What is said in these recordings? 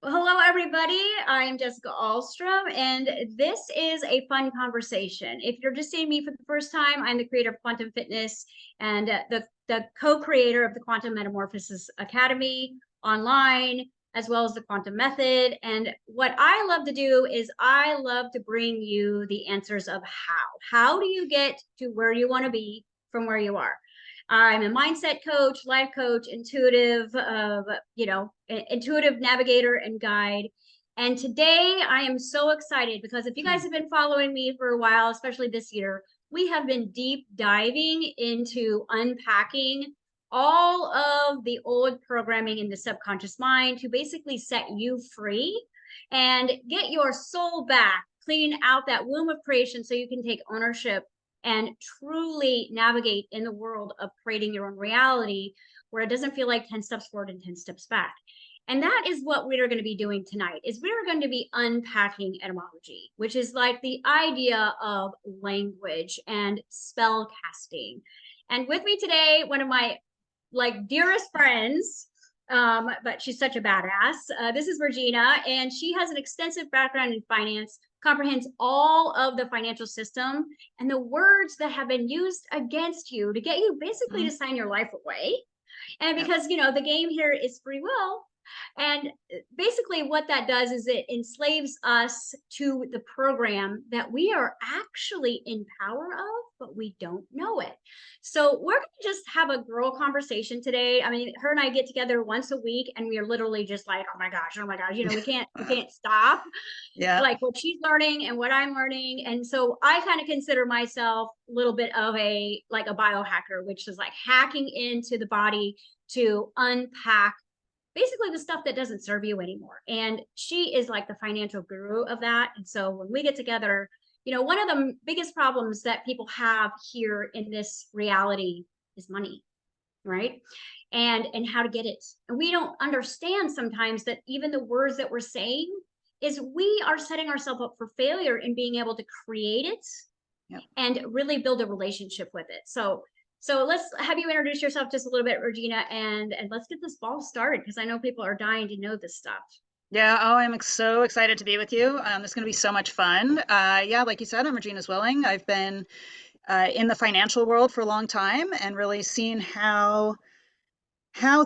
Well, hello, everybody. I'm Jessica Ahlstrom, and this is a fun conversation. If you're just seeing me for the first time, I'm the creator of Quantum Fitness and the co-creator of the Quantum Metamorphosis Academy online, as well as the Quantum Method. And what I love to do is I love to bring you the answers of how. How do you get to where you want to be from where you are? I'm a mindset coach, life coach, intuitive navigator and guide. And today I am so excited because if you guys have been following me for a while, especially this year, we have been deep diving into unpacking all of the old programming in the subconscious mind to basically set you free and get your soul back, clean out that womb of creation so you can take ownership and truly navigate in the world of creating your own reality where it doesn't feel like 10 steps forward and 10 steps back. And that is what we're going to be doing tonight is we're going to be unpacking etymology, which is like the idea of language and spell casting. And with me today, one of my dearest friends, but she's such a badass. This is Regina, and she has an extensive background in finance, comprehends all of the financial system and the words that have been used against you to get you basically to sign your life away. And because, the game here is free will. And basically what that does is it enslaves us to the program that we are actually in power of, but we don't know it. So we're going to just have a girl conversation today. I mean, her and I get together once a week and we are literally just like, oh my gosh, we can't stop. Yeah. Like what she's learning and what I'm learning. And so I kind of consider myself a little bit of a biohacker, which is like hacking into the body to unpack basically the stuff that doesn't serve you anymore. And she is like the financial guru of that. And so when we get together, one of the biggest problems that people have here in this reality is money, right? And how to get it. And we don't understand sometimes that even the words that we're saying is we are setting ourselves up for failure in being able to create it and really build a relationship with it. So let's have you introduce yourself just a little bit, Regina, and let's get this ball started because I know people are dying to know this stuff. Yeah. Oh, I'm so excited to be with you. It's going to be so much fun. Yeah, like you said, I'm Regina Zwilling. I've been in the financial world for a long time and really seen how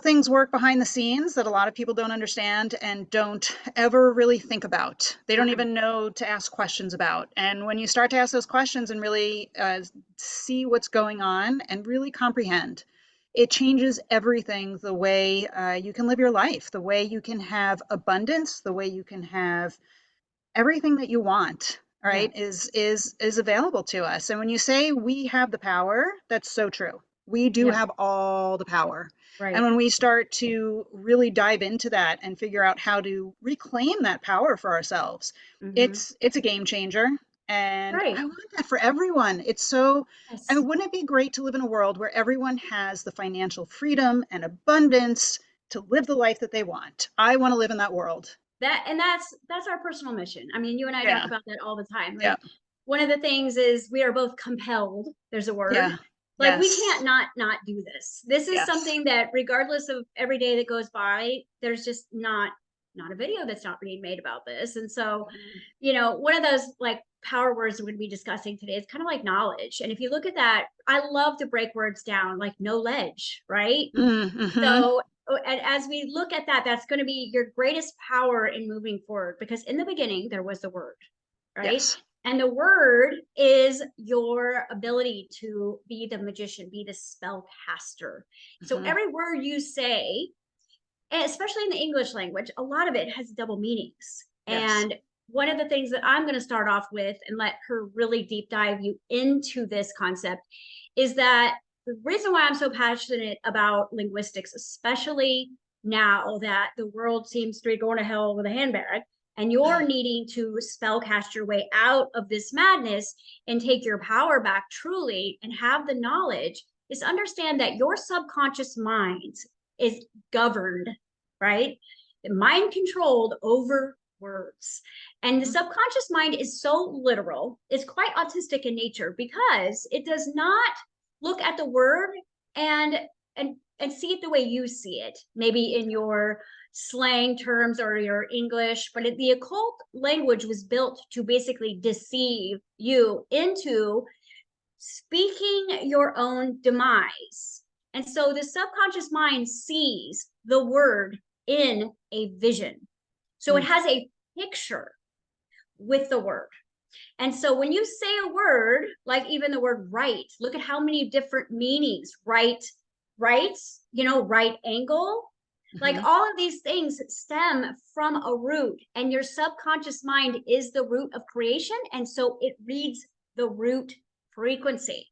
things work behind the scenes that a lot of people don't understand and don't ever really think about. They don't even know to ask questions about. And when you start to ask those questions and really see what's going on and really comprehend, it changes everything, the way you can live your life, the way you can have abundance, the way you can have everything that you want, right, is available to us. And when you say we have the power, that's so true. We do have all the power. And Right. when we start to really dive into that and figure out how to reclaim that power for ourselves, it's a game changer. And Right. I want that for everyone. It's so, I Yes. mean, wouldn't it be great to live in a world where everyone has the financial freedom and abundance to live the life that they want? I want to live in that world. That's our personal mission. I mean, you and I talk Yeah. about that all the time. Yeah. Like one of the things is we are both compelled. There's a word. Yeah. Like we can't Yes. not do this. This is Yes. something that regardless of every day that goes by, there's just not a video that's not being made about this. And so, Mhm. one of those like power words we're going to be discussing today is kind of like knowledge. And if you look at that, I love to break words down like no ledge, right? Mhm. So, and as we look at that, that's going to be your greatest power in moving forward because in the beginning, there was the word, right? Yes. And the word is your ability to be the magician, be the spellcaster. So Mhm. every word you say, and especially in the English language, a lot of it has double meanings. Yes. And one of the things that I'm going to start off with and let her really deep dive you into this concept is that the reason why I'm so passionate about linguistics, especially now that the world seems to be going to hell with a handbag, and you're needing to spellcast your way out of this madness and take your power back truly and have the knowledge, is understand that your subconscious mind is governed, right? Mind controlled over words. And the Mhm. subconscious mind is so literal, it's quite autistic in nature because it does not look at the word and and see it the way you see it, maybe in your slang terms or your English, but the occult language was built to basically deceive you into speaking your own demise. And so the subconscious mind sees the word in a vision. So it has a picture with the word. And so when you say a word, like even the word right, look at how many different meanings, right, right angle, like all of these things stem from a root, and your subconscious mind is the root of creation. And so it reads the root frequency.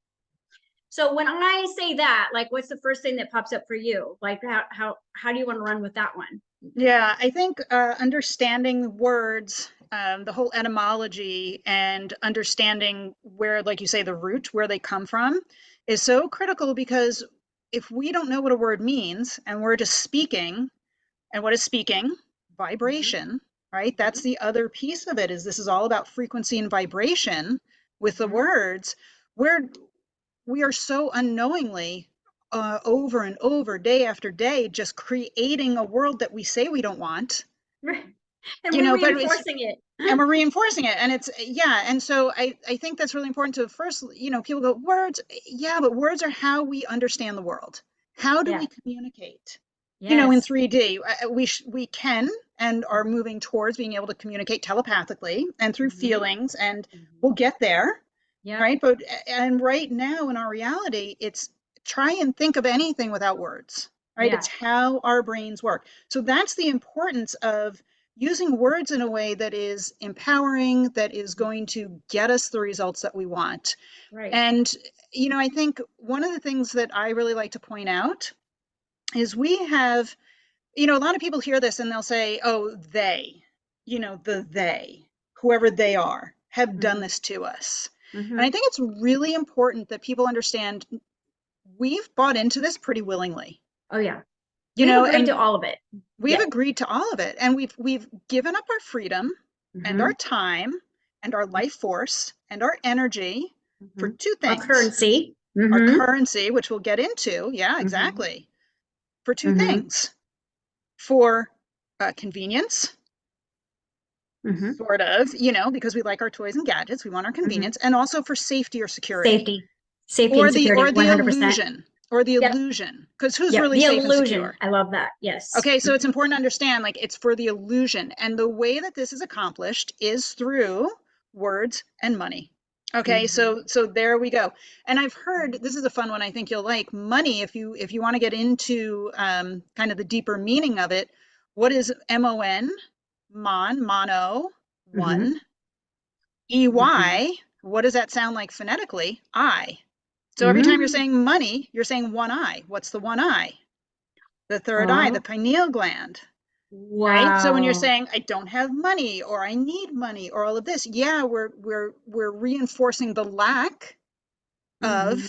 So when I say that, like, what's the first thing that pops up for you? Like, how do you want to run with that one? Yeah, I think understanding words, the whole etymology, and understanding where, like you say, the root, where they come from, is so critical, because if we don't know what a word means and we're just speaking, and what is speaking? Vibration, right? That's the other piece of it, is this is all about frequency and vibration with the words. We are so unknowingly over and over, day after day, just creating a world that we say we don't want. And we're reinforcing it. And we're reinforcing it. And it's, yeah. And so I think that's really important to first, people go, words. Yeah, but words are how we understand the world. How do we communicate? In 3D, we can and are moving towards being able to communicate telepathically and through feelings, and we'll get there. Yeah. Right. And right now in our reality, it's try and think of anything without words, right? Yeah. It's how our brains work. So that's the importance of using words in a way that is empowering, that is going to get us the results that we want. Right. And, I think one of the things that I really like to point out is we have, a lot of people hear this and they'll say, oh, they, they, whoever they are, have done this to us. And I think it's really important that people understand we've bought into this pretty willingly. Oh, yeah. We've agreed to all of it. We've agreed to all of it. And we've given up our freedom and our time and our life force and our energy for two things. Our currency. Our currency, which we'll get into. Yeah, exactly. For two things. For convenience. Sort of, because we like our toys and gadgets, we want our convenience, and also for safety or security. Safety and security, or the 100%. illusion, because who's really the safe illusion. and secure? I love that. Yes. Okay, so it's important to understand, like, it's for the illusion, and the way that this is accomplished is through words and money. Okay, so there we go. And I've heard, this is a fun one, I think you'll like, money. If you want to get into kind of the deeper meaning of it, what is MON? Mono, one. EY, what does that sound like phonetically? I. So every time you're saying money, you're saying one eye. What's the one eye? The third eye, the pineal gland. Wow. Right? So when you're saying I don't have money, or I need money, or all of this, yeah, we're reinforcing the lack of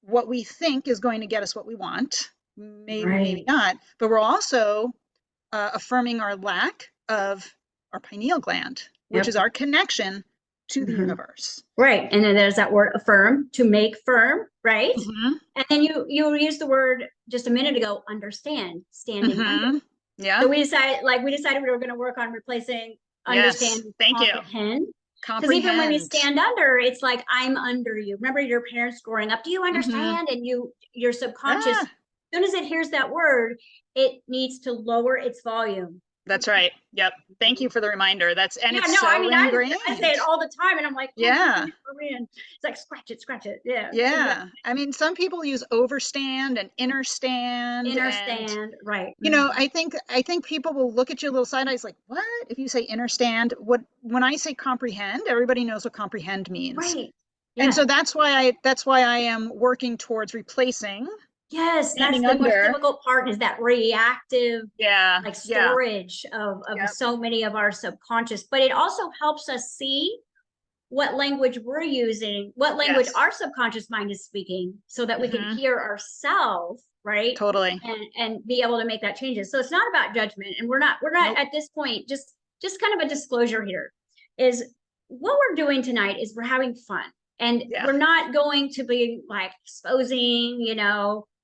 what we think is going to get us what we want. Maybe, maybe not. But we're also affirming our lack of our pineal gland, which is our connection to the universe. Right. And then there's that word affirm, to make firm, right? And then you used the word just a minute ago, understand, standing under. Yeah. So we decided we were going to work on replacing understand, comprehend. Because even when we stand under, it's like, I'm under you. Remember your parents growing up, do you understand? And your subconscious, as soon as it hears that word, it needs to lower its volume. That's right. Yep. Thank you for the reminder. It's so ingrained. I say it all the time, and I'm like, it's like scratch it. Yeah. Yeah. I mean, some people use overstand and innerstand. Right. I think people will look at you a little side eyes like, what? If you say innerstand, when I say comprehend, everybody knows what comprehend means. Right. Yeah. And so that's why I am working towards replacing. Yes, that's the most difficult part, is that reactive storage of so many of our subconscious. But it also helps us see what language we're using, what language our subconscious mind is speaking, so that we can hear ourselves, right? Totally. And be able to make that changes. So it's not about judgment. And we're not at this point, just kind of a disclosure here, is what we're doing tonight is we're having fun. And we're not going to be like exposing,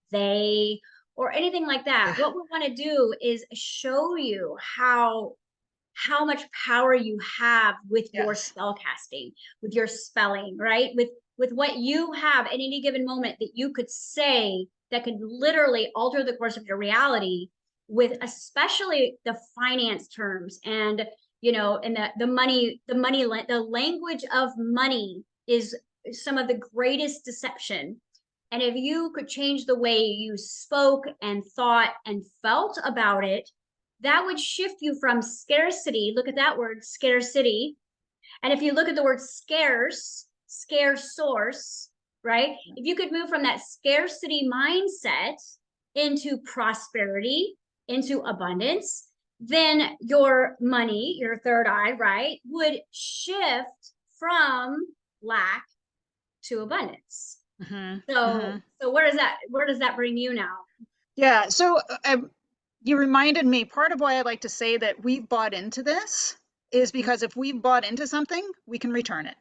they or anything like that. What we want to do is show you how much power you have with your Yes. spell casting, with your spelling, right? With what you have at any given moment that you could say that could literally alter the course of your reality, with especially the finance terms, and and the language of money is some of the greatest deception. And if you could change the way you spoke and thought and felt about it, that would shift you from scarcity. Look at that word, scarcity. And if you look at the word scarce source, right? If you could move from that scarcity mindset into prosperity, into abundance, then your money, your third eye, right, would shift from lack to abundance. So where does that bring you now? Yeah. So you reminded me, part of why I like to say that we've bought into this is because if we've bought into something, we can return it.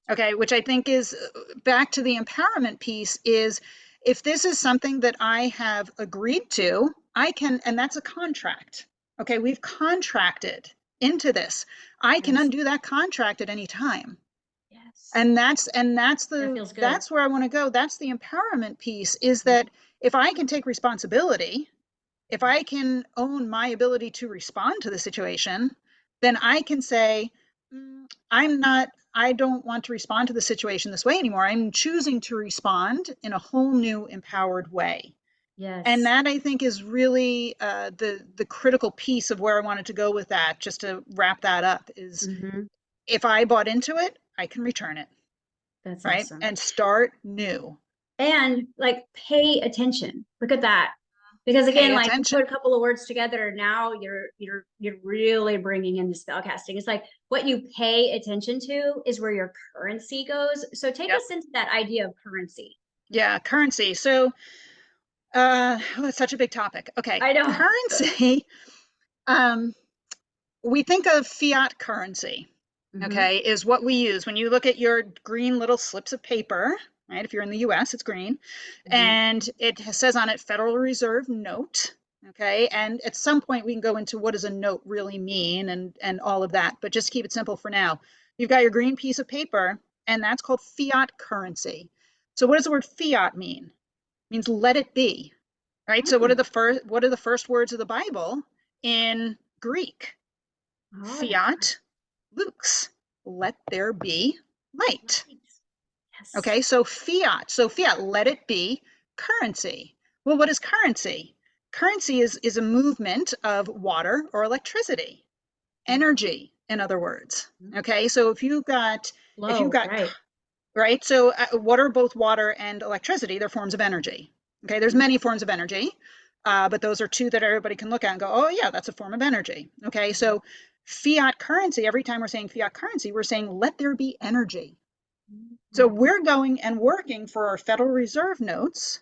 Okay, which I think is back to the empowerment piece, is if this is something that I have agreed to, I can, and that's a contract. Okay, we've contracted into this. I can Yes. undo that contract at any time. Yes. And that's That feels good. that's where I want to go. That's the empowerment piece, is that if I can take responsibility, if I can own my ability to respond to the situation, then I can say, I don't want to respond to the situation this way anymore. I'm choosing to respond in a whole new empowered way. And Yes. that, I think, is really the critical piece of where I wanted to go with that, just to wrap that up, is if I bought into it, I can return it, That's right? awesome. And start new. And like pay attention. Look at that. Because again, Pay like you attention. put a couple of words together, now you're really bringing in the spell casting. It's like what you pay attention to is where your currency goes. So take Yep. us into that idea of currency. Yeah, currency. So that's such a big topic. Okay, I know. currency. We think of fiat currency, okay, is what we use. When you look at your green little slips of paper, right? If you're in the US, it's green. And it says on it Federal Reserve note, okay? And at some point we can go into what does a note really mean and all of that, but just keep it simple for now. You've got your green piece of paper, and that's called fiat currency. So what does the word fiat mean? It means let it be, right? So what are the first words of the Bible in Greek? Oh, Fiat lux, let there be light. yes. Okay, so fiat, let it be currency. Well, what is currency? Currency is a movement of water or electricity, energy, in other words. Okay, so if you've got, Right. right, so what are both water and electricity? They're forms of energy. Okay, there's many forms of energy, but those are two that everybody can look at and go, oh yeah, that's a form of energy. Okay, so fiat currency, every time we're saying fiat currency, we're saying let there be energy. So we're going and working for our Federal Reserve notes,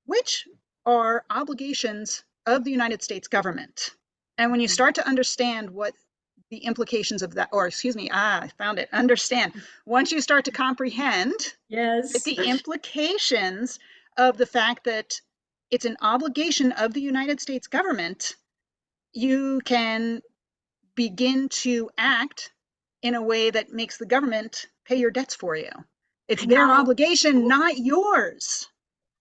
which are obligations of the United States government. And when you start to understand what the implications of that, or excuse me, I found it, understand. Once you start to comprehend Yes. the implications of the fact that it's an obligation of the United States government, you can begin to act in a way that makes the government pay your debts for you. It's I their know. obligation, not yours.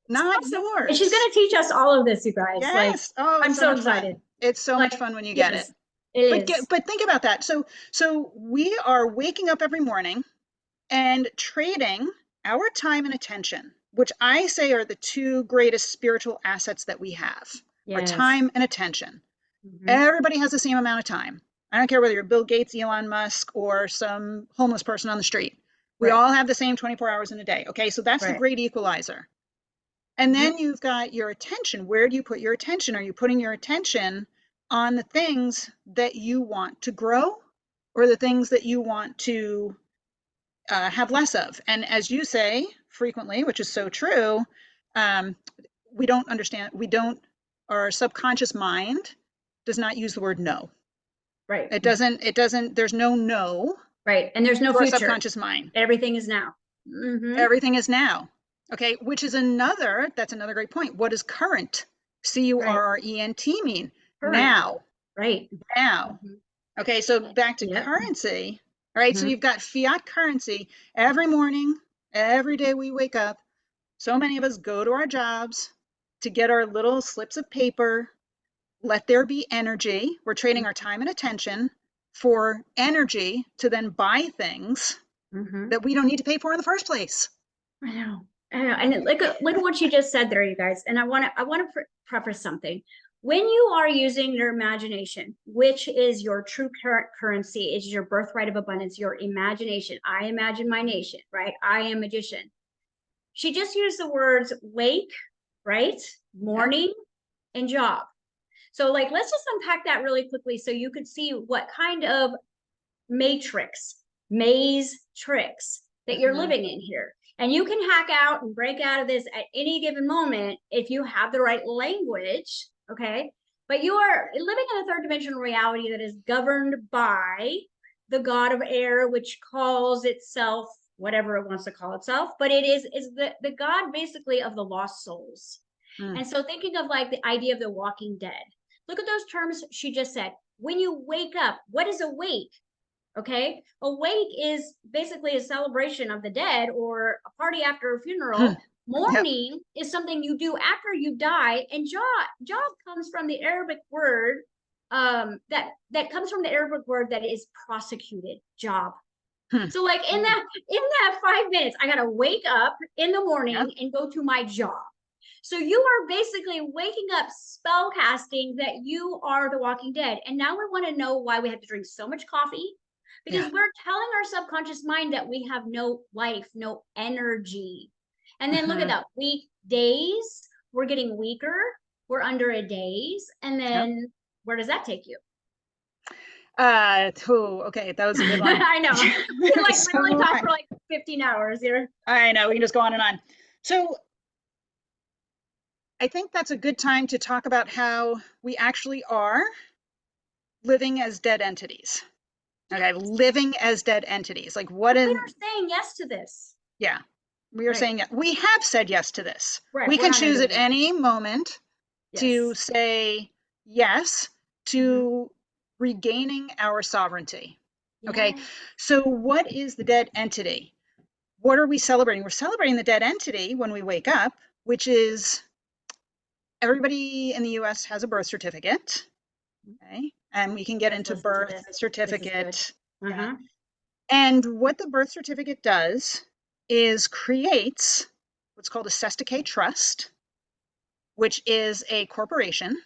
It's Not awesome. And she's yours. going to teach us all of this, you guys. Like, Yes. Oh, I'm it's so so much excited. fun. It's so Like, much fun when you get it. yes, it is. But think about that. So we are waking up every morning and trading our time and attention, which I say are the two greatest spiritual assets that we have, our Yes. time and attention. Everybody has the same amount of time. I don't care whether you're Bill Gates, Elon Musk, or some homeless person on the street. We Right. all have the same 24 hours in a day. Okay, so that's the Right. great equalizer. And then you've got your attention. Where do you put your attention? Are you putting your attention on the things that you want to grow, or the things that you want to have less of? And as you say frequently, which is so true, we don't understand, our subconscious mind does not use the word no. Right. There's no no Right. And there's no to our future. subconscious mind. Everything is now. Everything is now. Okay, which is that's another great point. What is current? Right. C-U-R-R-E-N-T mean? Current. Now, Right. now. Mhm. Okay, so back to Yep. currency, all right? So Mhm. you've got fiat currency every morning, every day we wake up. So many of us go to our jobs to get our little slips of paper. Let there be energy. We're trading our time and attention for energy to then buy things Mhm. that we don't need to pay for in the first place. I know. I know. And look at what you just said there, you guys. And I want to preface something. When you are using your imagination, which is your true currency, is your birthright of abundance, your imagination. I imagine my nation, right? I am magician. She just used the words wake, right? Yeah. Morning and job. So like let's just unpack that really quickly so you could see what kind of matrix, maze tricks that you're Mm-hmm. living in here. And you can hack out and break out of this at any given moment if you have the right language, okay? But you are living in a third dimensional reality that is governed by the god of air, which calls itself whatever it wants to call itself, but it is the god basically of the lost souls. Mm. And so thinking of like the idea of the walking dead. Look at those terms she just said. When you wake up, what is awake? Okay. Awake is basically a celebration of the dead or a party after a funeral. Yep. Mourning is something you do after you die. And job comes from the Arabic word that comes from the Arabic word that is prosecuted, job. Hmm. So like in that 5 minutes, I gotta wake up in the Yep. morning and go to my job. So you are basically waking up spell casting that you are the walking dead. And now we want to know why we have to drink so much coffee because Yeah. we're telling our subconscious mind that we have no life, no energy. And then look at Mm-hmm. that weekdays, we're getting weaker, we're under a days. And Yep. then where does that take you? Okay, that was a good one. I know. We like literally So talk for like 15 hours here. I know we can just go on and on. So I think that's a good time to talk about how we actually are living as dead entities. Okay, living as dead entities. Like what And we in, are saying yes to this. yeah, we are Right. saying we have said yes to this. Right. We We're can not choose at individuals. any moment to Yes. say yes Mm-hmm. to regaining our sovereignty. Okay, Yeah. so what is the dead entity? What are we celebrating? We're celebrating the dead entity when we wake up, which is everybody in the US has a birth certificate. Okay, and we can You get guys into listen to birth this. This is good. certificate. Yeah. Uh-huh. And what the birth certificate does is creates what's called a cesticate trust, which is a corporation.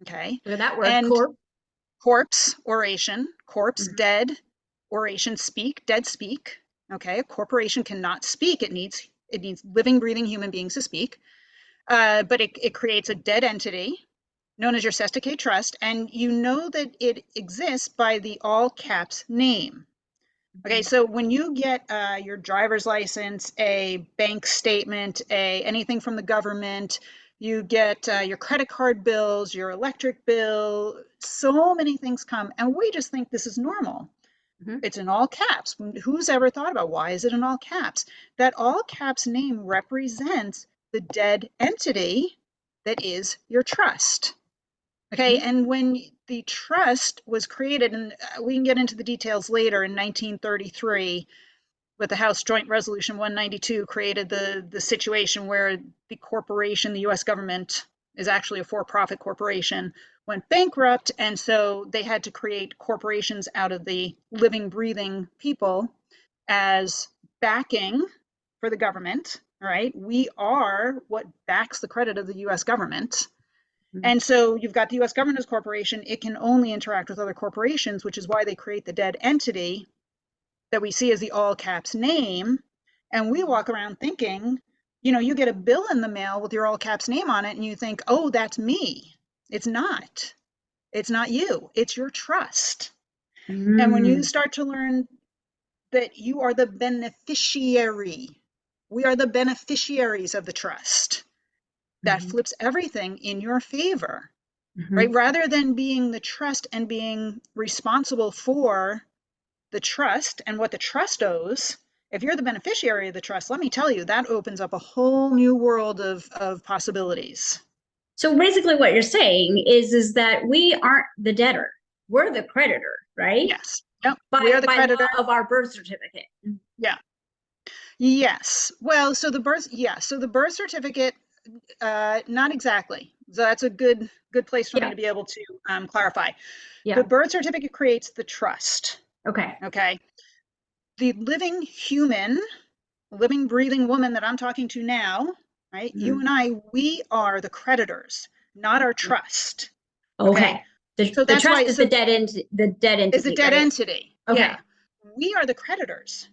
Okay. Look at that word, And corp. corpse oration, corpse Mm-hmm. dead, oration speak, dead speak. Okay. A corporation cannot speak. It needs living, breathing human beings to speak. But it creates a dead entity known as your cesticate trust, and you know that it exists by the all caps name. Okay, Mm-hmm. so when you get your driver's license, a bank statement, anything from the government, you get your credit card bills, your electric bill, so many things come, and we just think this is normal. Mm-hmm. It's in all caps. Who's ever thought about why is it in all caps? That all caps name represents the dead entity that is your trust. Okay, Mm-hmm. and when the trust was created, and we can get into the details later, in 1933, with the House Joint Resolution 192, created the situation where the corporation, the US government, is actually a for-profit corporation, went bankrupt, and so they had to create corporations out of the living, breathing people as backing for the government. All right, we are what backs the credit of the US government. Mm-hmm. And so you've got the US government as a corporation. It can only interact with other corporations, which is why they create the dead entity that we see as the all caps name. And we walk around thinking, you get a bill in the mail with your all caps name on it, and you think, oh, that's me. It's not. It's not you. It's your trust. And when you Mm-hmm. start to learn that you are the beneficiary, we are the beneficiaries of the trust, that flips everything in your favor. Mm-hmm. Right? Rather than being the trust and being responsible for the trust and what the trust owes, if you're the beneficiary of the trust, let me tell you, that opens up a whole new world of possibilities. So basically what you're saying is that we aren't the debtor. We're the creditor, right? Yes. Yep. We are By the by creditor. law of our birth certificate. Yeah. Yes. Well, so the birth certificate, not exactly. So that's a good place for me Yeah. to be able to clarify. The Yeah. birth certificate creates the trust. Okay. Okay. The living human, living, breathing woman that I'm talking to now, right? You Mhm. and I, we are the creditors, not our trust. Okay. Okay. So The that's trust why, is so the dead is a entity, dead right? entity. Okay. Yeah. We are the creditors.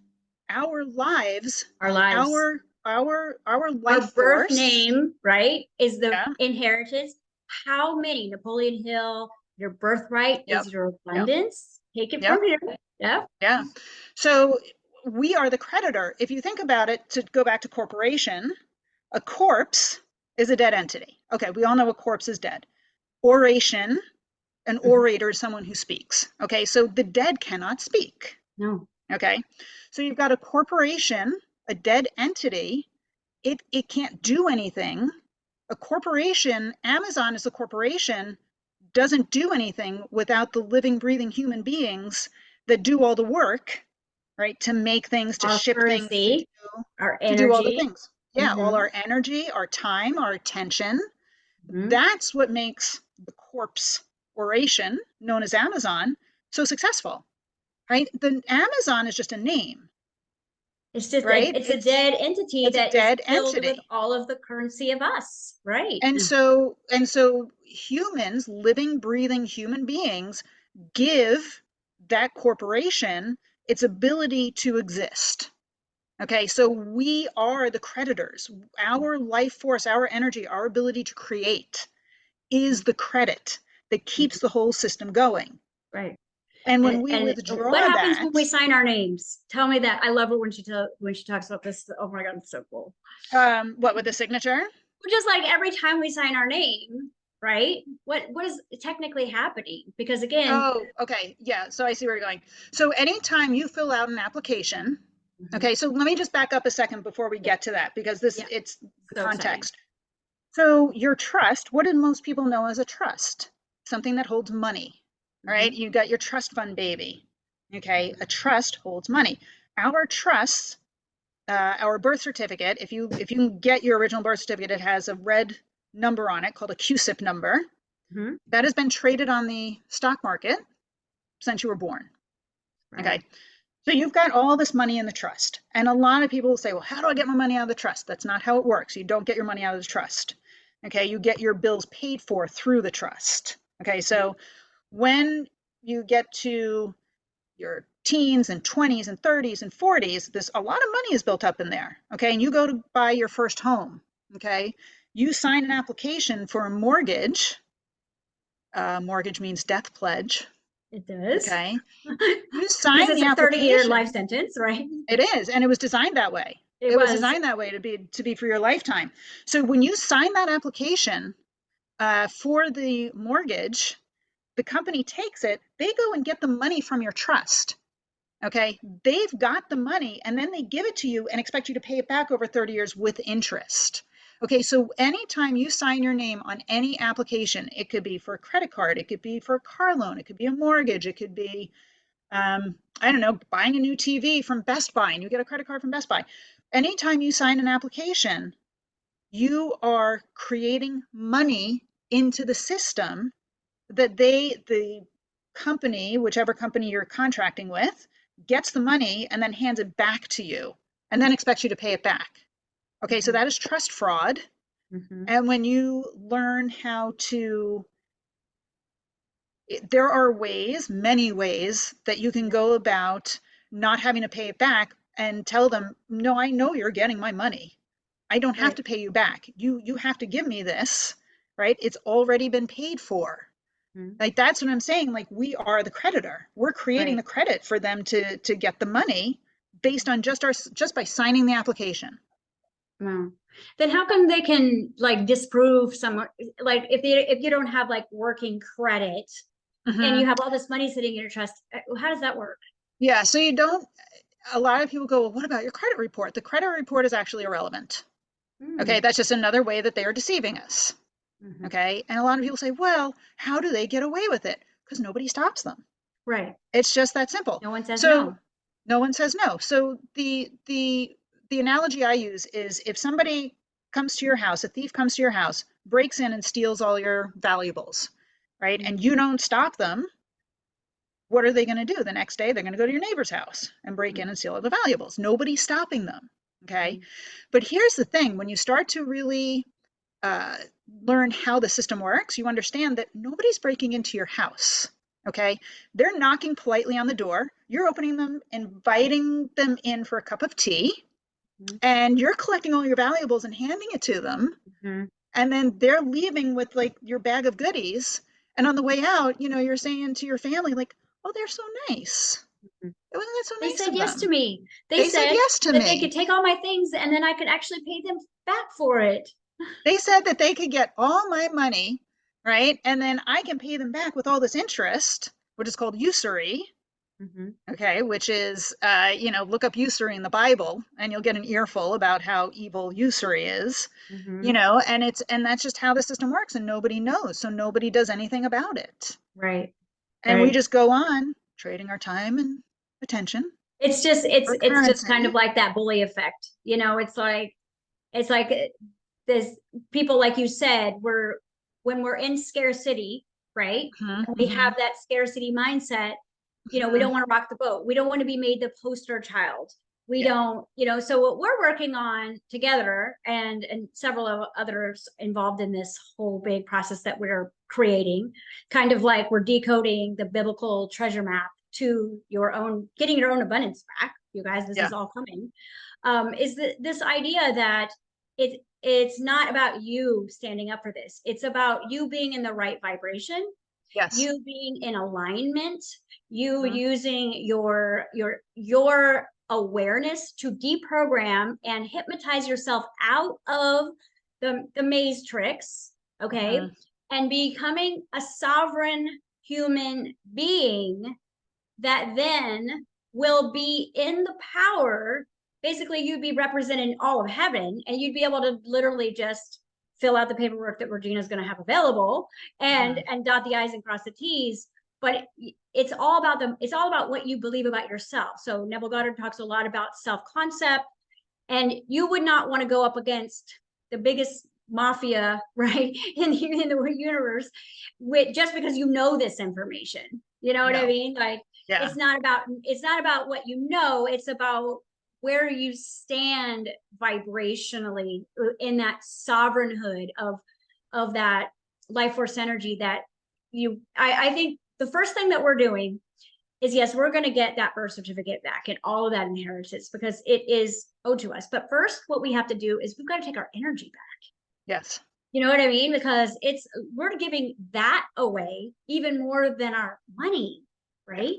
Our lives, Our lives. our Our life birth force. name, right, is the Yeah. inheritance. How many? Napoleon Hill, your birthright Yep. is your Yep. abundance. Take it Yep. from here. Yeah. Yeah. So we are the creditor. If you think about it, to go back to corporation, a corpse is a dead entity. Okay, we all know a corpse is dead. Oration, an Mhm. orator is someone who speaks. Okay, so the dead cannot speak. No. Okay, so you've got a corporation, a dead entity. It can't do anything. A corporation, Amazon is a corporation, doesn't do anything without the living, breathing human beings that do all the work, right? To make things, to Our ship things, currency, our to do all the energy. things. Yeah, all Hmm. our energy, our time, our attention. Hmm. That's what makes the corpse oration, known as Amazon, so successful, right? The Amazon is just a name, right? It's a dead entity It's a that is dead filled with entity. all of the currency of us, right? And so humans, living, breathing human beings, give that corporation its ability to exist. Okay, so we are the creditors. Our life force, our energy, our ability to create is the credit that keeps the whole system going. Right. And when we And what withdraw happens that, when we sign our names? Tell me that. I love it when she talks about this. Oh my God, it's so cool. what with the signature? Just like every time we sign our name, right? What is technically happening? Because again, Oh, okay. Yeah. So I see where you're going. So anytime you fill out an application, mhm, okay, so let me just back up a second before we yeah, get to that, because this yeah, it's the so exciting. context. So your trust, what do most people know as a trust? Something that holds money, right? Hmm. You got your trust fund baby. Okay, a trust holds money. Our trusts, our birth certificate, if you can get your original birth certificate, it has a red number on it called a CUSIP number Hmm. that has been traded on the stock market since you were born. Right. Okay, so you've got all this money in the trust. And a lot of people will say, well, how do I get my money out of the trust? That's not how it works. You don't get your money out of the trust. Okay, you get your bills paid for through the trust. Okay, so when you get to your teens and 20s and 30s and 40s, this a lot of money is built up in there. Okay, and you go to buy your first home. Okay, you sign an application for a mortgage. Mortgage means death pledge. It does. Okay, you Because sign it's the a 30-year life application. sentence, right? It is, and it was designed that way. It It was was. designed that way to be for your lifetime. So when you sign that application for the mortgage, the company takes it. They go and get the money from your trust. Okay, they've got the money, and then they give it to you and expect you to pay it back over 30 years with interest. Okay, so anytime you sign your name on any application, it could be for a credit card, it could be for a car loan, it could be a mortgage, it could be I don't know, buying a new TV from Best Buy and you get a credit card from Best Buy. Anytime you sign an application, you are creating money into the system that the company, whichever company you're contracting with, gets the money and then hands it back to you and then expects you to pay it back. Okay, so Mhm, that is trust fraud. mhm. And when you learn how to there are ways, many ways, that you can Yeah, go about not having to pay it back and tell them, no, I know you're getting my money. I don't have right, to pay you back. You have to give me this, right? It's already been paid for. mhm, Like that's what I'm saying. Like we are the creditor. We're creating right. the credit for them to get the money based on just by signing the application. Wow. Then how come they can like disprove some like if you don't have like working credit and Hmm. you have all this money sitting in your trust, how does that work? Yeah. So you don't. A lot of people go, well, what about your credit report? The credit report is actually irrelevant. Okay, Hmm. that's just another way that they are deceiving us. Mhm. Okay. And a lot of people say, well, how do they get away with it? Because nobody stops them. Right. It's just that simple. No one says So no. no one says no. So the analogy I use is if somebody comes to your house, a thief comes to your house, breaks in and steals all your valuables, right? And Mhm. you don't stop them, what are they going to do? The next day, they're going to go to your neighbor's house and break in and steal all the valuables. Nobody's stopping them. Okay. Mhm. But here's the thing, when you start to really uh, learn how the system works, you understand that nobody's breaking into your house. Okay. They're knocking politely on the door. You're opening them, inviting them in for a cup of tea, Mhm. and you're collecting all your valuables and handing it to them. Mhm. And then they're leaving with like your bag of goodies. And on the way out, you're saying to your family, like, oh, they're so nice. Mhm. Wasn't that so They nice said of yes to them? me. They They said said yes to that they could me. take all my things and then I could actually pay them back for it. They said that they could get all my money, right? And then I can pay them back with all this interest, which is called usury. Mhm. Okay, which is, look up usury in the Bible and you'll get an earful about how evil usury is, Mhm. and that's just how the system works and nobody knows. So nobody does anything about it. Right. And we Right. just go on trading our time and attention It's just for it's just kind currency. of like that bully effect. It's like this people like you said, we're when we're in scarcity, right? Hmm. And we Hmm. have that scarcity mindset, we Hmm. don't want to rock the boat. We don't want to be made the poster child. We Yeah. don't, so what we're working on together and several of others involved in this whole big process that we're creating, kind of like we're decoding the biblical treasure map to your own, getting your own abundance back. You guys, this Yeah. is all coming. Is this idea that it's not about you standing up for this. It's about you being in the right vibration, Yes. you being in alignment, you Hmm. using your awareness to deprogram and hypnotize yourself out of the maze tricks, okay? Hmm. And becoming a sovereign human being that then will be in the power. Basically, you'd be representing all of heaven and you'd be able to literally just fill out the paperwork that Regina's going to have available Hmm. and dot the I's and cross the T's. But it's all about what you believe about yourself. So Neville Goddard talks a lot about self-concept, and you would not want to go up against the biggest mafia, right, in the universe, with just because you know this information. You know what I No. mean? Like, Yeah. it's not about what you know, it's about where you stand vibrationally in that sovereignhood of that life force energy that I think the first thing that we're doing is, yes, we're going to get that birth certificate back and all of that inheritance because it is owed to us. But first, what we have to do is we've got to take our energy back. Yes. You know what I mean? Because we're giving that away even more than our money, Yeah. right?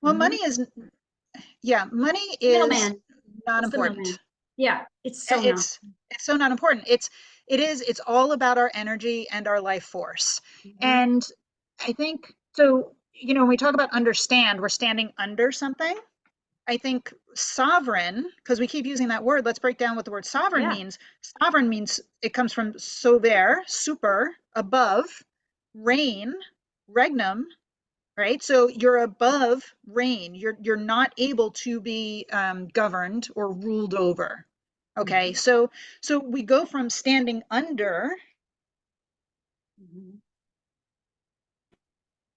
Well, Mm-hmm. money is Middleman. not It's the important. middleman. Yeah, it's Uh, so not. It's it's so not important. It's all about our energy and our life force. Mm-hmm. And I think so, when we talk about understand, we're standing under something. I think sovereign, because we keep using that word, let's break down what the word sovereign Yeah. means. Sovereign means it comes from sover, super, above, reign, regnum, right? So you're above reign. You're not able to be governed or ruled over. Okay, Mm-hmm. so we go from standing under Mm-hmm.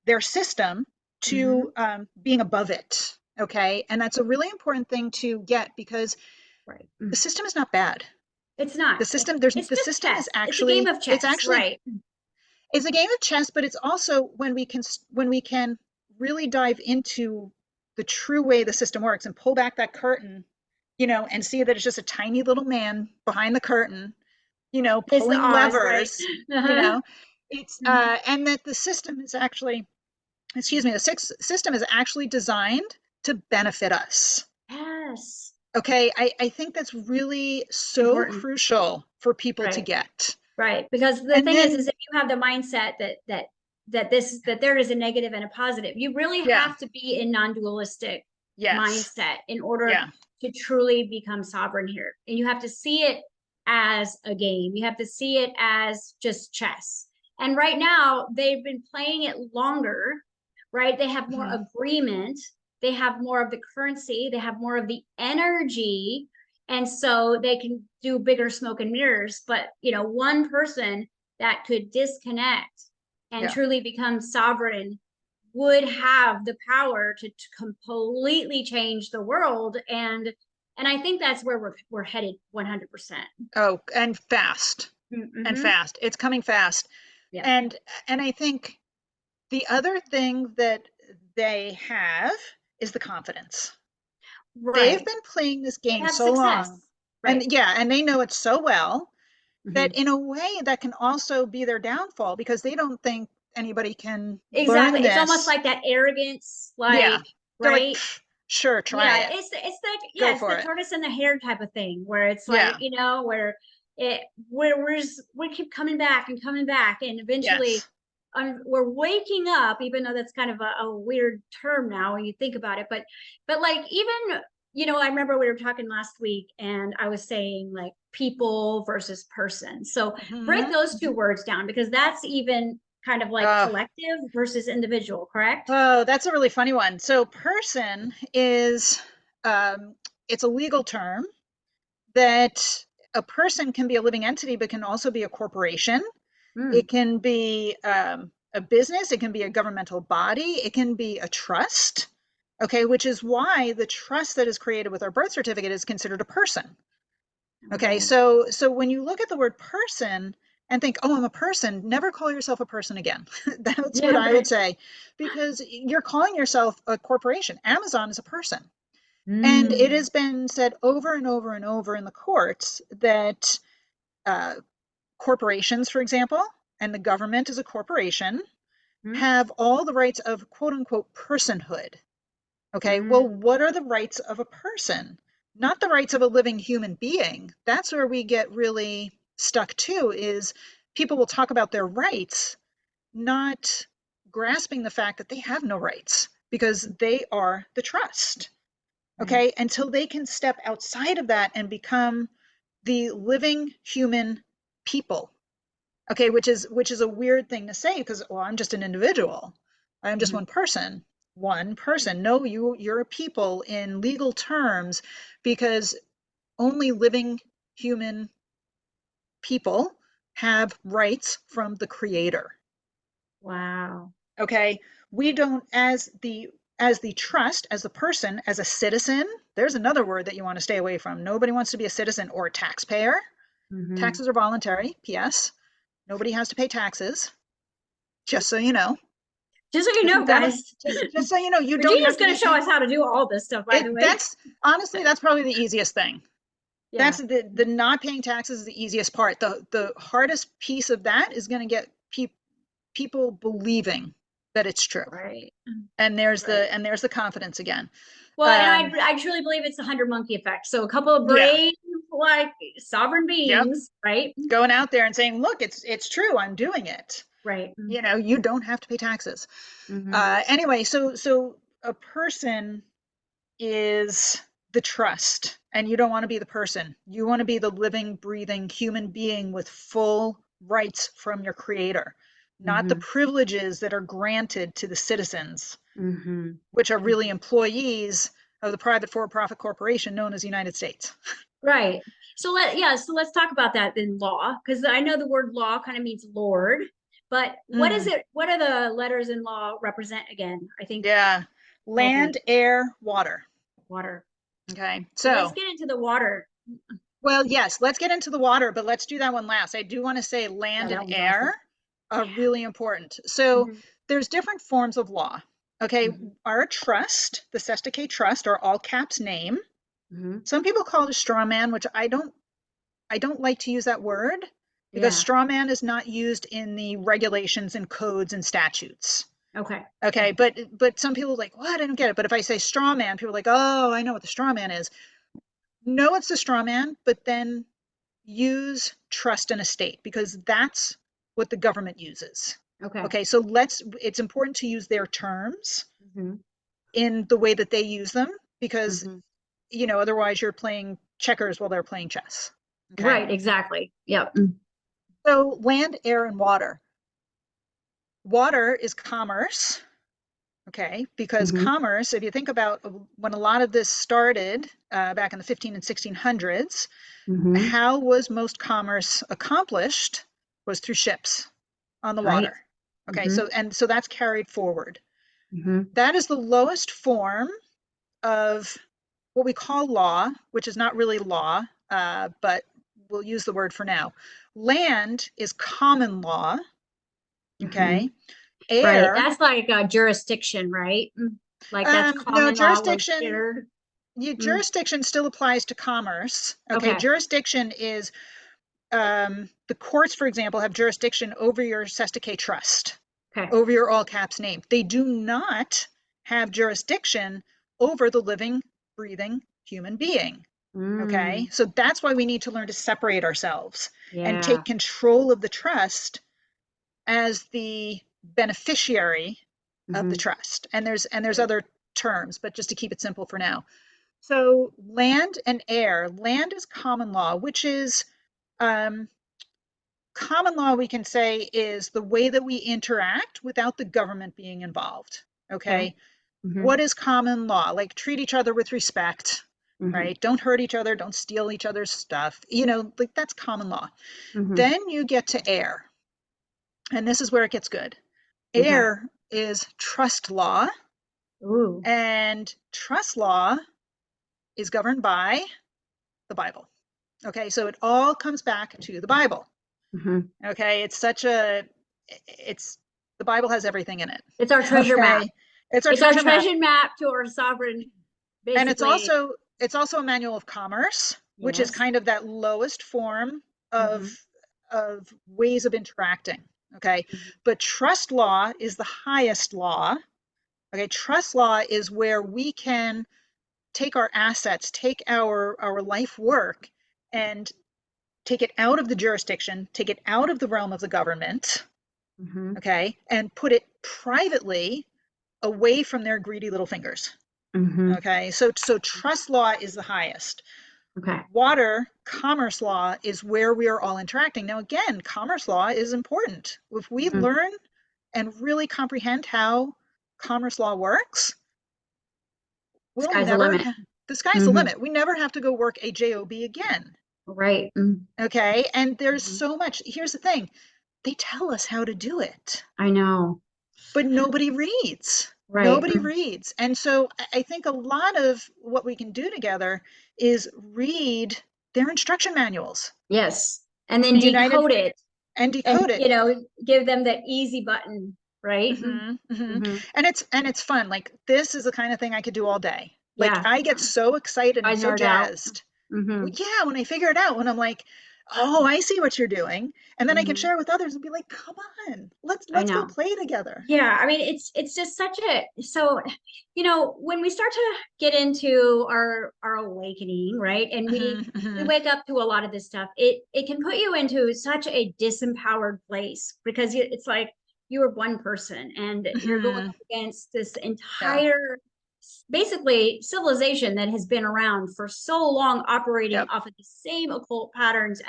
their system Mm-hmm. to being above it. Okay, and that's a really important thing to get because Right. the system is not bad. It's not. The system there's It's the just system chess. is It's a game actually of it's chess, actually right? it's a game of chess, but it's also when we can really dive into the true way the system works and pull back that curtain, and see that it's just a tiny little man behind the curtain, It's the pulling Oz, right? levers, you Uh-huh. know, it's Mhm. and that the system is actually, excuse me, the system is actually designed to benefit us. Yes. Okay, I think that's really so Important. crucial for people to Right. get. Right. Because the And thing then, is if you have the mindset that there is a negative and a positive, you really yeah, have to be in non-dualistic yes, mindset in order yeah, to truly become sovereign here. And you have to see it as a game. You have to see it as just chess. And right now, they've been playing it longer, right? They have more Mhm. agreement, they have more of the currency, they have more of the energy. And so they can do bigger smoke and mirrors. But, one person that could disconnect and Yeah. truly become sovereign would have the power to completely change the world. And I think that's where we're headed 100%. Oh, and fast. And Mm-hmm. fast. It's coming fast. Yeah. And I think the other thing that they have is the confidence. They've Right. been playing this They game have so success. long. Right. And yeah, and they know it so well that Mm-hmm. in a way that can also be their downfall because they don't think anybody can learn Exactly. It's almost this. like that arrogance, Yeah. like, They're like, right? sure, try Yeah, it. it's like, Go yeah, it's for the it. tortoise and the hare type of thing, where it's like, Yeah. where it where we keep coming back and coming back, and eventually Yes. we're waking up, even though that's kind of a weird term now when you think about it. But like, even, I remember we were talking last week, and I was saying like people versus person. So break Hmm. those two words down, because that's even kind of like Uh, collective versus individual, correct? oh, that's a really funny one. So person is, um, it's a legal term that a person can be a living entity, but can also be a corporation. Mm, It can be a business. It can be a governmental body. It can be a trust. Okay, which is why the trust that is created with our birth certificate is considered a person. Okay, right. so when you look at the word person and think, oh, I'm a person, never call yourself a person again. That's what Yeah, I would right. say, because you're calling yourself a corporation. Amazon is a person. And it Mm, has been said over and over and over in the courts that uh, corporations, for example, and the government as a corporation mm, have all the rights of quote unquote personhood. Okay, well, mm, what are the rights of a person? Not the rights of a living human being. That's where we get really stuck too, is people will talk about their rights, not grasping the fact that they have no rights because they are the trust. right. Okay, until they can step outside of that and become the living human people. Okay, which is a weird thing to say because, well, I'm just an individual. I'm just Mhm. one person. One person. No, you're a people in legal terms because only living human people have rights from the creator. Wow. Okay? We don't, as the trust, as the person, as a citizen, there's another word that you want to stay away from. Nobody wants to be a citizen or a taxpayer. Hmm. Taxes are voluntary, P.S. Nobody has to pay taxes, just so you know. Just so you Just know, guys, just so you know, you don't Regina's have to going be to show paying us how to do all this stuff, by it. the way. That's honestly, that's probably the easiest thing. That's Yeah. the not paying taxes is the easiest part. The hardest piece of that is going to get people believing that it's true. Right. And there's Right. the confidence again. Well, and Um, I truly believe it's the 100 monkey effect. So a couple of yeah, brave, like sovereign yep. beings, right? Going out there and saying, look, it's true. I'm doing it. Right. You don't have to pay taxes. Mm-hmm. Anyway, so a person is the trust, and you don't want to be the person. You want to be the living, breathing human being with full rights from your creator, not the Mm-hmm. privileges that are granted to the citizens, Mm-hmm. which are really employees of the private for-profit corporation known as the United States. Right. So let's talk about that in law, because I know the word law kind of means Lord, but what is Mm, it? What are the letters in law represent again? I think yeah. help me. Land, air, water. Water. Okay. So let's So, get into the water. well, yes, let's get into the water, but let's do that one last. I do want to say Yeah, land and that one's awesome. air are really important. So Hmm. there's different forms of law. Okay, Hmm. our trust, the Sestake Trust, or all caps name. Hmm. Some people call it a straw man, which I don't like to use that word because Yeah. straw man is not used in the regulations and codes and statutes. Okay. Okay, but some people are like, what? I don't get it. But if I say straw man, people are like, oh, I know what the straw man is. No, it's a straw man, but then use trust and estate because that's what the government uses. Okay. Okay, so it's important to use their terms Hmm. in the way that they use them because, Hmm. otherwise you're playing checkers while they're playing chess. Okay. Right, exactly. Yep. So land, air, and water. Water is commerce. Okay, because Mm-hmm. commerce, if you think about when a lot of this started back in the 15 and 1600s, Mm-hmm. how was most commerce accomplished was through ships on the Right. water. Okay, Mm-hmm. so that's carried forward. Mm-hmm. That is the lowest form of what we call law, which is not really law, but we'll use the word for now. Land is common law. Mm-hmm. Okay, Right. air. That's like a jurisdiction, right? Like that's No, common law was jurisdiction. shared. Mm. Jurisdiction still applies to commerce. Okay, Okay. jurisdiction is the courts, for example, have jurisdiction over your Sestake trust, Okay. over your all caps name. They do not have jurisdiction over the living, breathing human being. Okay, Mm. so that's why we need to learn to separate ourselves and Yeah. take control of the trust as the beneficiary of the Mm-hmm. trust. And there's Right. other terms, but just to keep it simple for now. So land and air. Land is common law, which is um, common law, we can say, is the way that we interact without the government being involved. Okay. Okay. Mm-hmm. What is common law? Like treat each other with respect, Mm-hmm. right? Don't hurt each other. Don't steal each other's stuff. Like that's common law. Mm-hmm. Then you get to air. And this is where it gets good. Okay. Air is trust law, Ooh. and trust law is governed by the Bible. Okay, so it all comes back to the Bible. Mm-hmm. Okay, it's the Bible has everything in it. It's our treasure map. Okay, it's our It's our treasure map, treasure map to our sovereign, and it's basically. also it's also a manual of commerce, which is Yes. kind of that lowest form of Mm-hmm. of ways of interacting. Okay, Mm-hmm. but trust law is the highest law. Okay, trust law is where we can take our assets, take our life work, and take it out of the jurisdiction, take it out of the realm of the government, Mm-hmm. okay, and put it privately away from their greedy little fingers. Mm-hmm. Okay, so trust law is the highest. Okay. Water, commerce law is where we are all interacting. Now, again, commerce law is important. If we Mm-hmm. learn and really comprehend how commerce law works, we'll Sky's the never limit. have the sky's the Mm-hmm. limit. We never have to go work a job again. Right. Okay, and there's Mm-hmm. so much. Here's the thing, they tell us how to do it, I know. but nobody reads. Right. Nobody reads. And so I think a lot of what we can do together is read their instruction manuals. Yes. And then The United decode it and and, decode it. give them that easy button, right? And Mm-hmm. it's fun. Like this is the kind of thing I could do all day. Like Yeah. I get so excited and I so nerd out. jazzed. Mm-hmm. Well, yeah, when I figure it out, when I'm like, oh, I see what you're doing. And then I can Mm-hmm. share it with others and be like, come on, I let's go know. play together. Yeah, I mean it's just such a so when we start to get into our awakening, right? And Hmm we hmm wake up to a lot of this stuff. It can put you into such a disempowered place because it's like you are one person and you're going hmm up against this Yeah. entire basically civilization that has been around for so long operating Yep. off of the same occult patterns.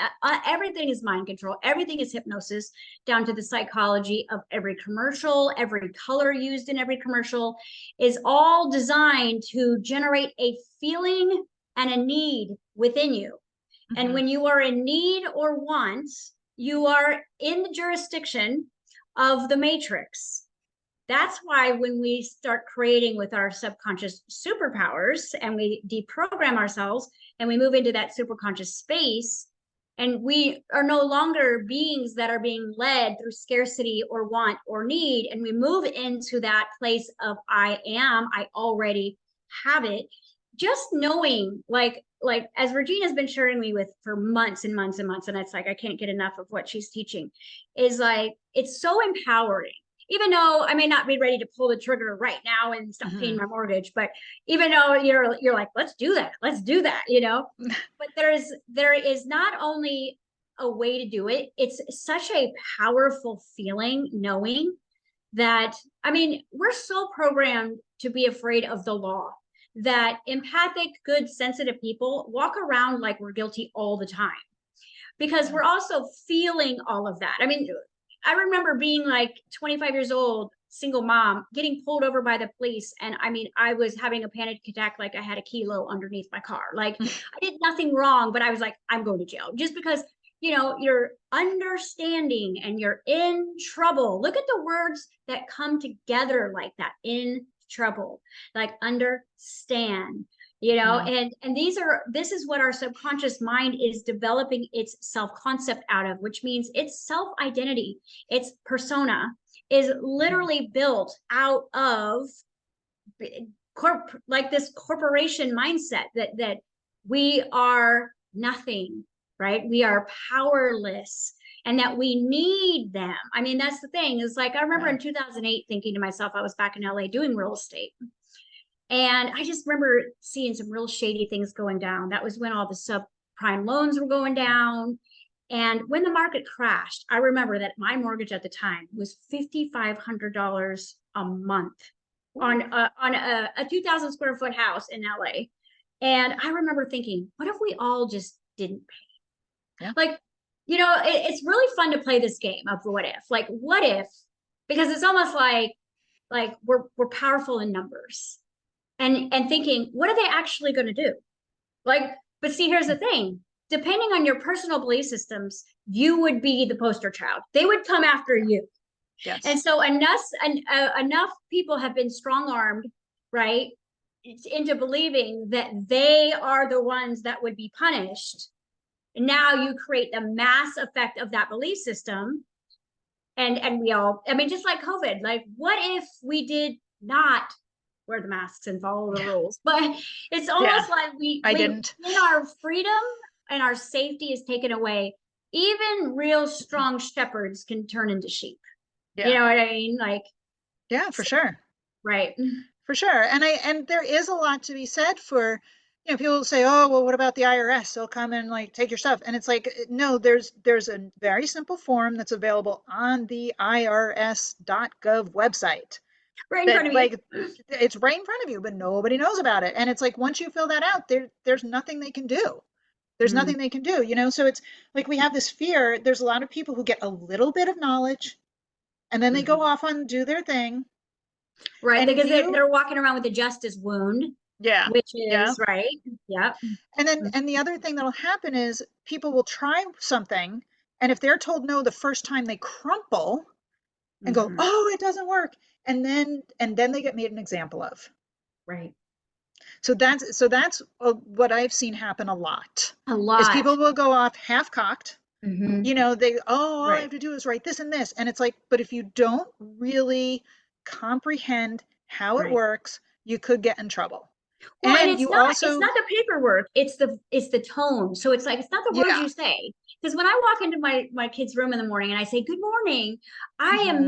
Everything is mind control, everything is hypnosis, down to the psychology of every commercial, every color used in every commercial is all designed to generate a feeling and a need within you. And hmm when you are in need or want, you are in the jurisdiction of the matrix. That's why when we start creating with our subconscious superpowers and we deprogram ourselves and we move into that superconscious space, and we are no longer beings that are being led through scarcity or want or need, and we move into that place of I already have it. Just knowing, like as Regina's been sharing me with for months and months and months, and it's like I can't get enough of what she's teaching, is like it's so empowering. Even though I may not be ready to pull the trigger right now and stop paying hmm my mortgage, but even though you're like, let's do that, but there is not only a way to do it, it's such a powerful feeling knowing that, I mean, we're so programmed to be afraid of the law that empathic, good, sensitive people walk around like we're guilty all the time. because we're also feeling all of that. I mean, I remember being like 25 years old, single mom, getting pulled over by the police. And I mean, I was having a panic attack like I had a kilo underneath my car. Like I did nothing wrong, but I was like, I'm going to jail just because, you know, you're understanding and you're in trouble. Look at the words that come together like that, in trouble, like understand, you know, and this is what our subconscious mind is developing its self-concept out of, which means its self-identity, its persona is literally built out of like this corporation mindset that we are nothing, right? We are powerless and that we need them. I mean, that's the thing, is like I remember in 2008 thinking to myself, I was back in LA doing real estate. And I just remember seeing some real shady things going down. That was when all the subprime loans were going down. And when the market crashed, I remember that my mortgage at the time was $5,500 a month on a 2,000 square foot house in LA. And I remember thinking, what if we all just didn't pay? Yeah. Like, you know, it's really fun to play this game of what if. Like, what if? Because it's almost like we're powerful in numbers. And thinking, what are they actually going to do? Like, but see, here's the thing. Depending on your personal belief systems, you would be the poster child. They would come after you. Yes. And so enough people have been strong-armed, right, into believing that they are the ones that would be punished. And now you create the mass effect of that belief system. And we all, I mean, just like COVID, like, what if we did not wear the masks and follow the rules? But it's almost like when our freedom and our safety is taken away, even real strong shepherds can turn into sheep. You know what I mean? Like, yeah, for sure. Right. For sure. And there is a lot to be said for, you know, people say, oh, well, what about the IRS? They'll come and like take your stuff. And it's like, no, there's a very simple form that's available on the irs.gov website. Right in front of you. Like, it's right in front of you, but nobody knows about it. And it's like, once you fill that out, there's nothing they can do. There's nothing they can do, you know? So it's like, we have this fear. There's a lot of people who get a little bit of knowledge and then they go off and do their thing. Right, because they're walking around with a justice wound. Yeah. Which is right. Yeah. And then, and the other thing that'll happen is people will try something, and if they're told no the first time, they crumple and go, oh, it doesn't work. And then they get made an example of. Right. So that's what I've seen happen a lot. Is people will go off half-cocked. You know, all I have to do is write this and this. And it's like, but if you don't really comprehend how it works, you could get in trouble. Well, and it's not the paperwork, it's the tone. So it's like, it's not the words you say. Because when I walk into my kid's room in the morning and I say, good morning, I am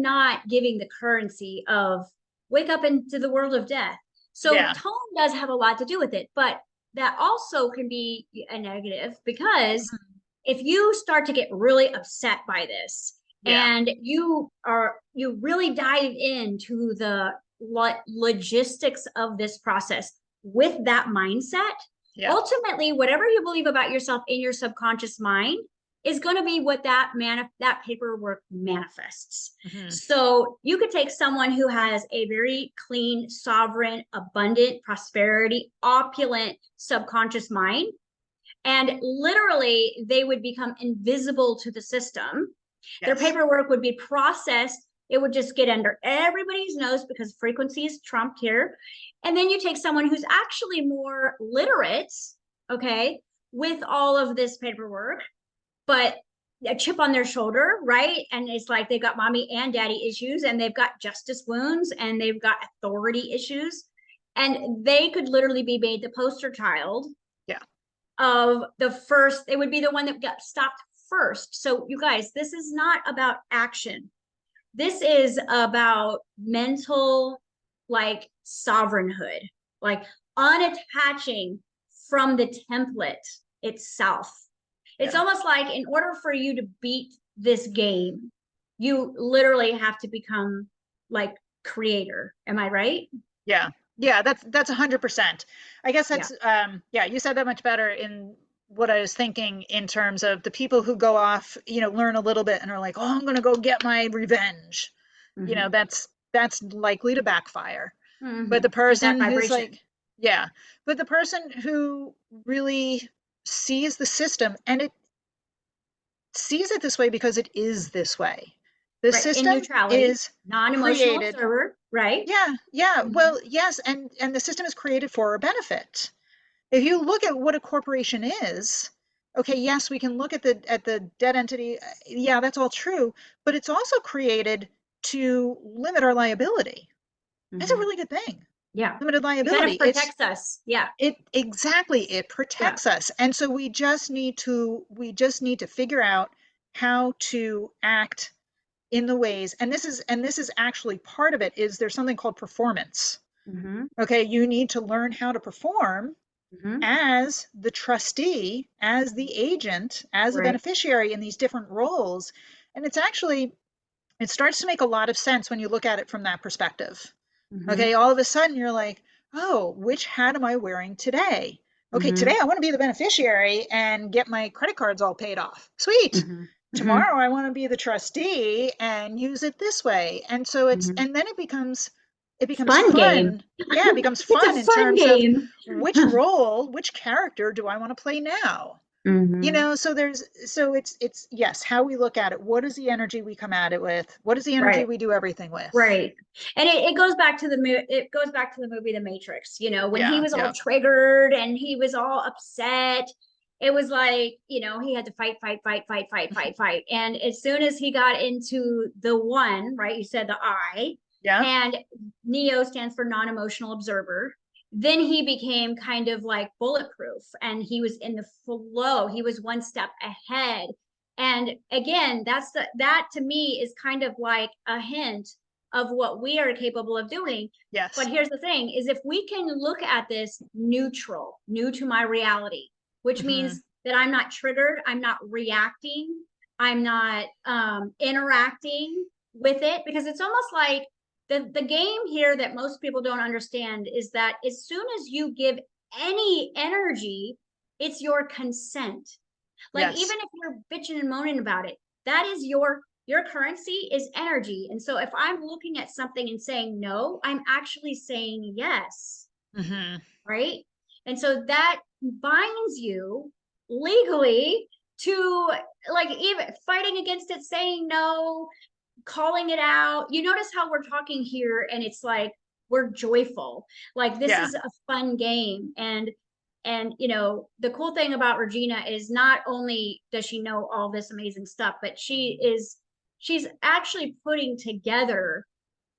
not giving the currency of wake up into the world of death. So tone does have a lot to do with it, but that also can be a negative, because if you start to get really upset by this and you really dive into the logistics of this process with that mindset, ultimately, whatever you believe about yourself in your subconscious mind is going to be what that paperwork manifests. So you could take someone who has a very clean, sovereign, abundant, prosperity, opulent subconscious mind, and literally they would become invisible to the system. Their paperwork would be processed. It would just get under everybody's nose because frequency is trumped here. And then you take someone who's actually more literate, okay, with all of this paperwork, but a chip on their shoulder, right? And it's like they've got mommy and daddy issues, and they've got justice wounds, and they've got authority issues. And they could literally be made the poster child of the first, it would be the one that got stopped first. So you guys, this is not about action. This is about mental, like, sovereignhood, like unattaching from the template itself. It's almost like, in order for you to beat this game, you literally have to become like creator. Am I right? Yeah, that's 100%. I guess that's you said that much better in what I was thinking in terms of the people who go off, learn a little bit and are like, oh, I'm going to go get my revenge. Hmm. That's likely to backfire. But Hmm. the Get that person who's vibration. like, yeah, but the person who really sees the system and it sees it this way because it is this way. The Right. In system neutrality, is non-emotional created. observer, right? Yeah. Hmm. Well, yes, and the system is created for our benefit. If you look at what a corporation is, okay, yes, we can look at the debt entity. Yeah, that's all true, but it's also created to limit our liability. That's a Hmm. really good thing. Yeah. Limited It kind liability. of protects us. Yeah. It Yeah. protects us. And so we just need to figure out how to act in the ways, and this is actually part of it, is there's something called performance. Hmm. Okay, you need to learn how to perform Hmm. as the trustee, as the agent, as a Right. beneficiary in these different roles. And it starts to make a lot of sense when you look at it from that perspective. Hmm. Okay, all of a sudden you're like, oh, which hat am I wearing today? Okay, Hmm. today I want to be the beneficiary and get my credit cards all paid off. Sweet. Hmm. Hmm. Tomorrow I want to be the trustee and use it this way. And so Hmm. and then it becomes Fun game. fun. Yeah, it becomes It's a fun in fun terms of game. which character do I want to play now? Hmm. So it's yes, how we look at it. What is the energy we come at it with? What is the energy Right. we do everything with? Right. And it goes back to it goes back to the movie The Matrix, when he Yeah, was all yeah. triggered and he was all upset. It was like, he had to fight, fight, fight, fight, fight, fight, fight. And as soon as he got into the one, right, you said the I, Yeah. and Neo stands for non-emotional observer, then he became kind of like bulletproof and he was in the flow. He was one step ahead. And again, that to me is kind of like a hint of what we are capable of doing. But Yes. here's the thing is if we can look at this neutral, new to my reality, which Hmm. means that I'm not triggered, I'm not reacting, I'm not interacting with it, because it's almost like the game here that most people don't understand is that as soon as you give any energy, it's your consent. Like Yes. even if you're bitching and moaning about it, that is your currency is energy. And so if I'm looking at something and saying no, I'm actually saying yes, Hmm. right? And so that binds you legally to, like, even fighting against it, saying no, calling it out. You notice how we're talking here and it's like we're joyful. Like this Yeah. is a fun game. And the cool thing about Regina is not only does she know all this amazing stuff, but she's actually putting together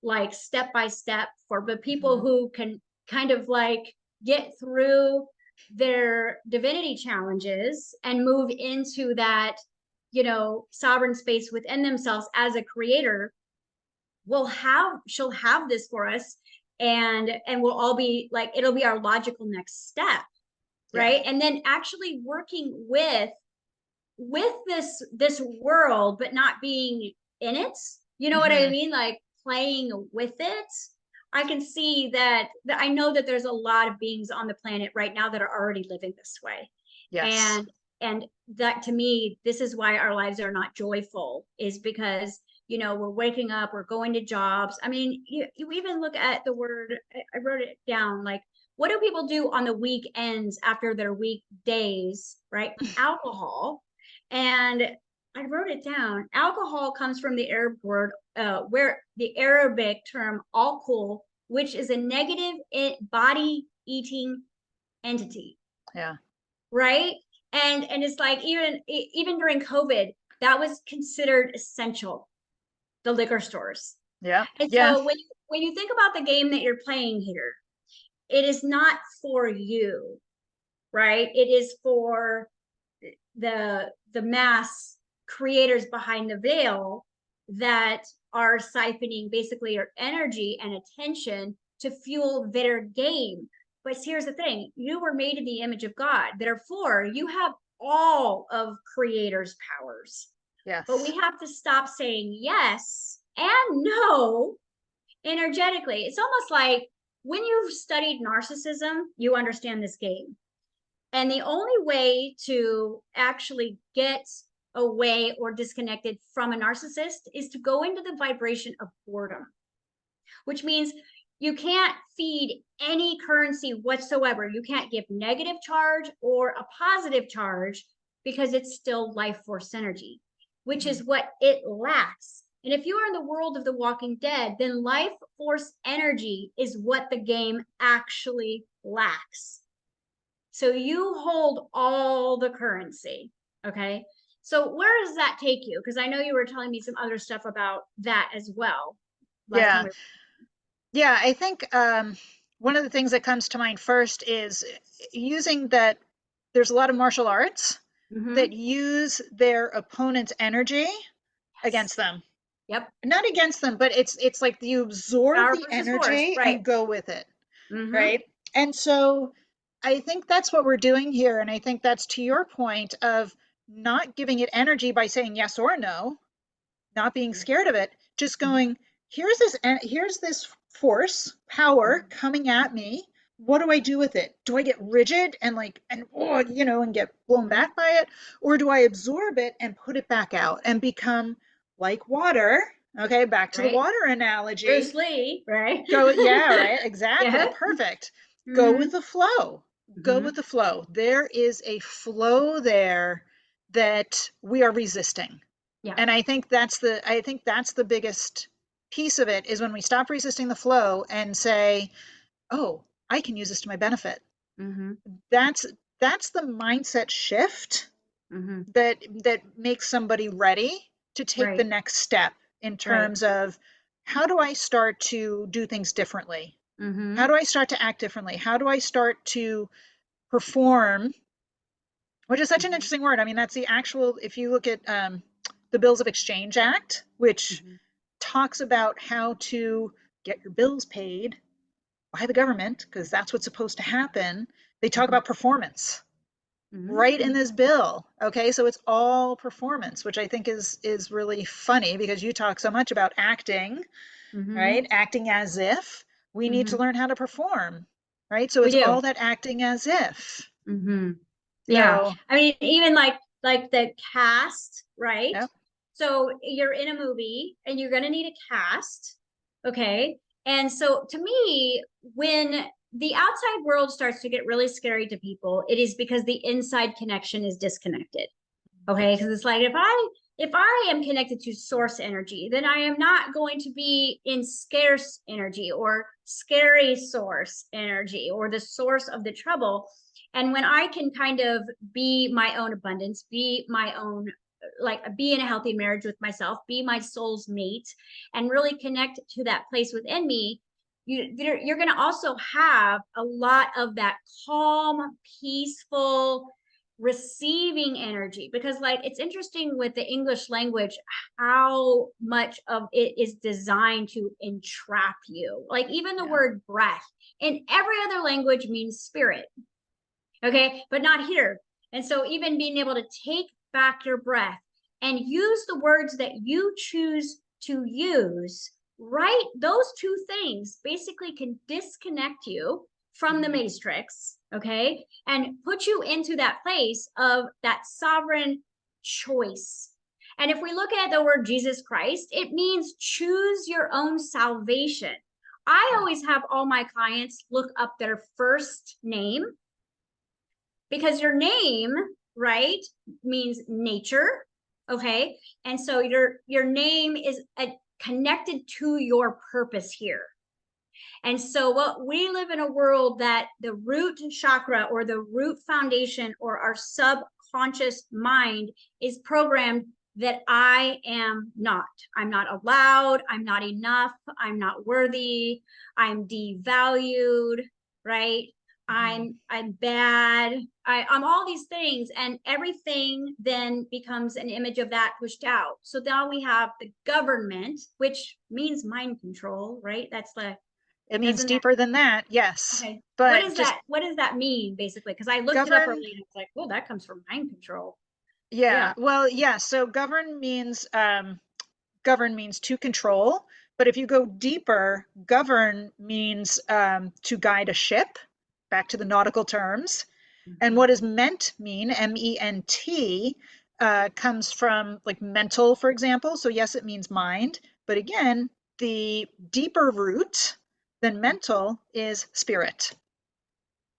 like step by step for the people Hmm. who can kind of like get through their divinity challenges and move into that sovereign space within themselves as a creator. She'll have this for us, and we'll all be like, it'll be our logical next step, Yeah. right? And then actually working with this world but not being in it, you know what I Hmm. mean, like playing with it. I can see that I know that there's a lot of beings on the planet right now that are already living this way. Yes. And that to me, this is why our lives are not joyful, is because we're waking up, we're going to jobs. I mean, you even look at the word, I wrote it down, like what do people do on the weekends after their weekdays, right? Alcohol. And I wrote it down. Alcohol comes from the Arab word, where the Arabic term alcohol, which is a negative body eating entity, Yeah. right? And it's like even during COVID, that was considered essential, the liquor stores. Yeah. And Yeah. so when you think about the game that you're playing here, it is not for you, right? It is for the mass creators behind the veil that are siphoning basically your energy and attention to fuel their game. But here's the thing, you were made in the image of God, therefore you have all of creator's powers. But Yes. we have to stop saying yes and no energetically. It's almost like when you've studied narcissism, you understand this game. And the only way to actually get away or disconnected from a narcissist is to go into the vibration of boredom, which means you can't feed any currency whatsoever. You can't give negative charge or a positive charge because it's still life force energy, which is what it lacks. And if you are in the world of the Walking Dead, then life force energy is what the game actually lacks. So you hold all the currency. Okay. So where does that take you? Because I know you were telling me some other stuff about that as well last time Yeah. we Yeah, I think one of the things that comes to mind first is using that there's a lot of martial arts mm-hmm. that use their opponent's energy Yes. against them. Yep. Not against them, but it's like you absorb Power the versus force. energy Right. and go with it, Mm-hmm. right? And so I think that's what we're doing here. And I think that's to your point of not giving it energy by saying yes or no, not being scared of it, just going, here's this force, power coming at me. What do I do with it? Do I get rigid and like and oh, and get blown Mm-hmm. back by it? Or do I absorb it and put it back out and become like water? Okay, back to the Right. water analogy. Bruce Lee. Right. Go, yeah, right, exactly. Yeah. Perfect. Go Mm-hmm. with the flow. Go Mm-hmm. with the flow. There is a flow there that we are resisting. Yeah. And I think that's the biggest piece of it is when we stop resisting the flow and say, "Oh, I can use this to my benefit." Mm-hmm. That's that's the mindset shift Mm-hmm. that makes somebody ready to take the Right. next step in Right. terms of how do I start to do things differently? How Mm-hmm. do I start to act differently? How do I start to perform, which is such an Mm-hmm. interesting word. I mean, that's the actual, if you look at the Bills of Exchange Act, which Mm-hmm. talks about how to get your bills paid by the government, because that's what's supposed to happen. They talk Mm-hmm. about performance right in Mm-hmm. this bill. Okay, so it's all performance, which I think is really funny because you talk so much about acting, Mm-hmm. right? Acting as if we need to Mm-hmm. learn how to perform, right? So We it's do. all that acting as if. Mm-hmm. Yeah. So, I mean, even like the cast, right? yep. So you're in a movie and you're going to need a cast. Okay. And so to me, when the outside world starts to get really scary to people, it is because the inside connection is disconnected. Okay. Because it's like if I am connected to source energy, then I am not going to be in scarce energy or scary source energy or the source of the trouble. And when I can kind of be my own abundance, be my own, like be in a healthy marriage with myself, be my soul's mate, and really connect to that place within me, you're going to also have a lot of that calm, peaceful, receiving energy, because like it's interesting with the English language how much of it is designed to entrap you. Like even the Yeah. word breath in every other language means spirit, okay, but not here. And so even being able to take back your breath and use the words that you choose to use, right? Those two things basically can disconnect you from the Mhm. matrix, okay, and put you into that place of that sovereign choice. And if we look at the word Jesus Christ, it means choose your own salvation. I Yeah. always have all my clients look up their first name, because your name, right, means nature. Okay. And so your name is connected to your purpose here. And so what we live in a world that the root chakra or the root foundation or our subconscious mind is programmed that I am not. I'm not allowed. I'm not enough. I'm not worthy. I'm devalued, right? Mhm. I'm bad. I'm all these things, and everything then becomes an image of that pushed out. So now we have the government, which means mind control, right? That's the It means doesn't that deeper than that, yes. okay? What But is just that? What does that mean basically? Because I looked it up govern, earlier and it's like, oh, that comes from mind control. yeah. Yeah. Well, yeah. So govern means to control. But if you go deeper, govern means to guide a ship, back to the nautical terms. And what does ment mean? M-E-N-T comes from like mental, for example. So yes, it means mind. But again, the deeper root than mental is spirit.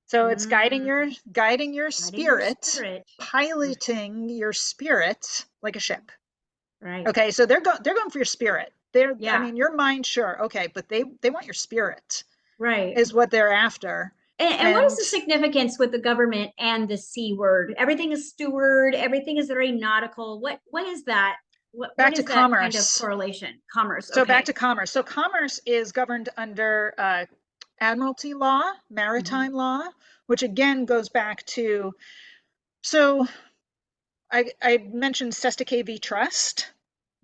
So it's Mm, guiding your guiding your spirit, spirit. piloting your spirit like a ship. Right. Okay, so they're going for your spirit. I Yeah. mean, your mind, sure, okay, but they want your spirit Right. is what they're after. And what is And the significance with the government and the C word? Everything is steward, everything is very nautical. What is that? What back to is that kind of commerce. correlation? Commerce. So back Okay. to commerce. So commerce is governed under admiralty law, Mhm. maritime law, which again goes back to, so I mentioned Sesta v. Trust.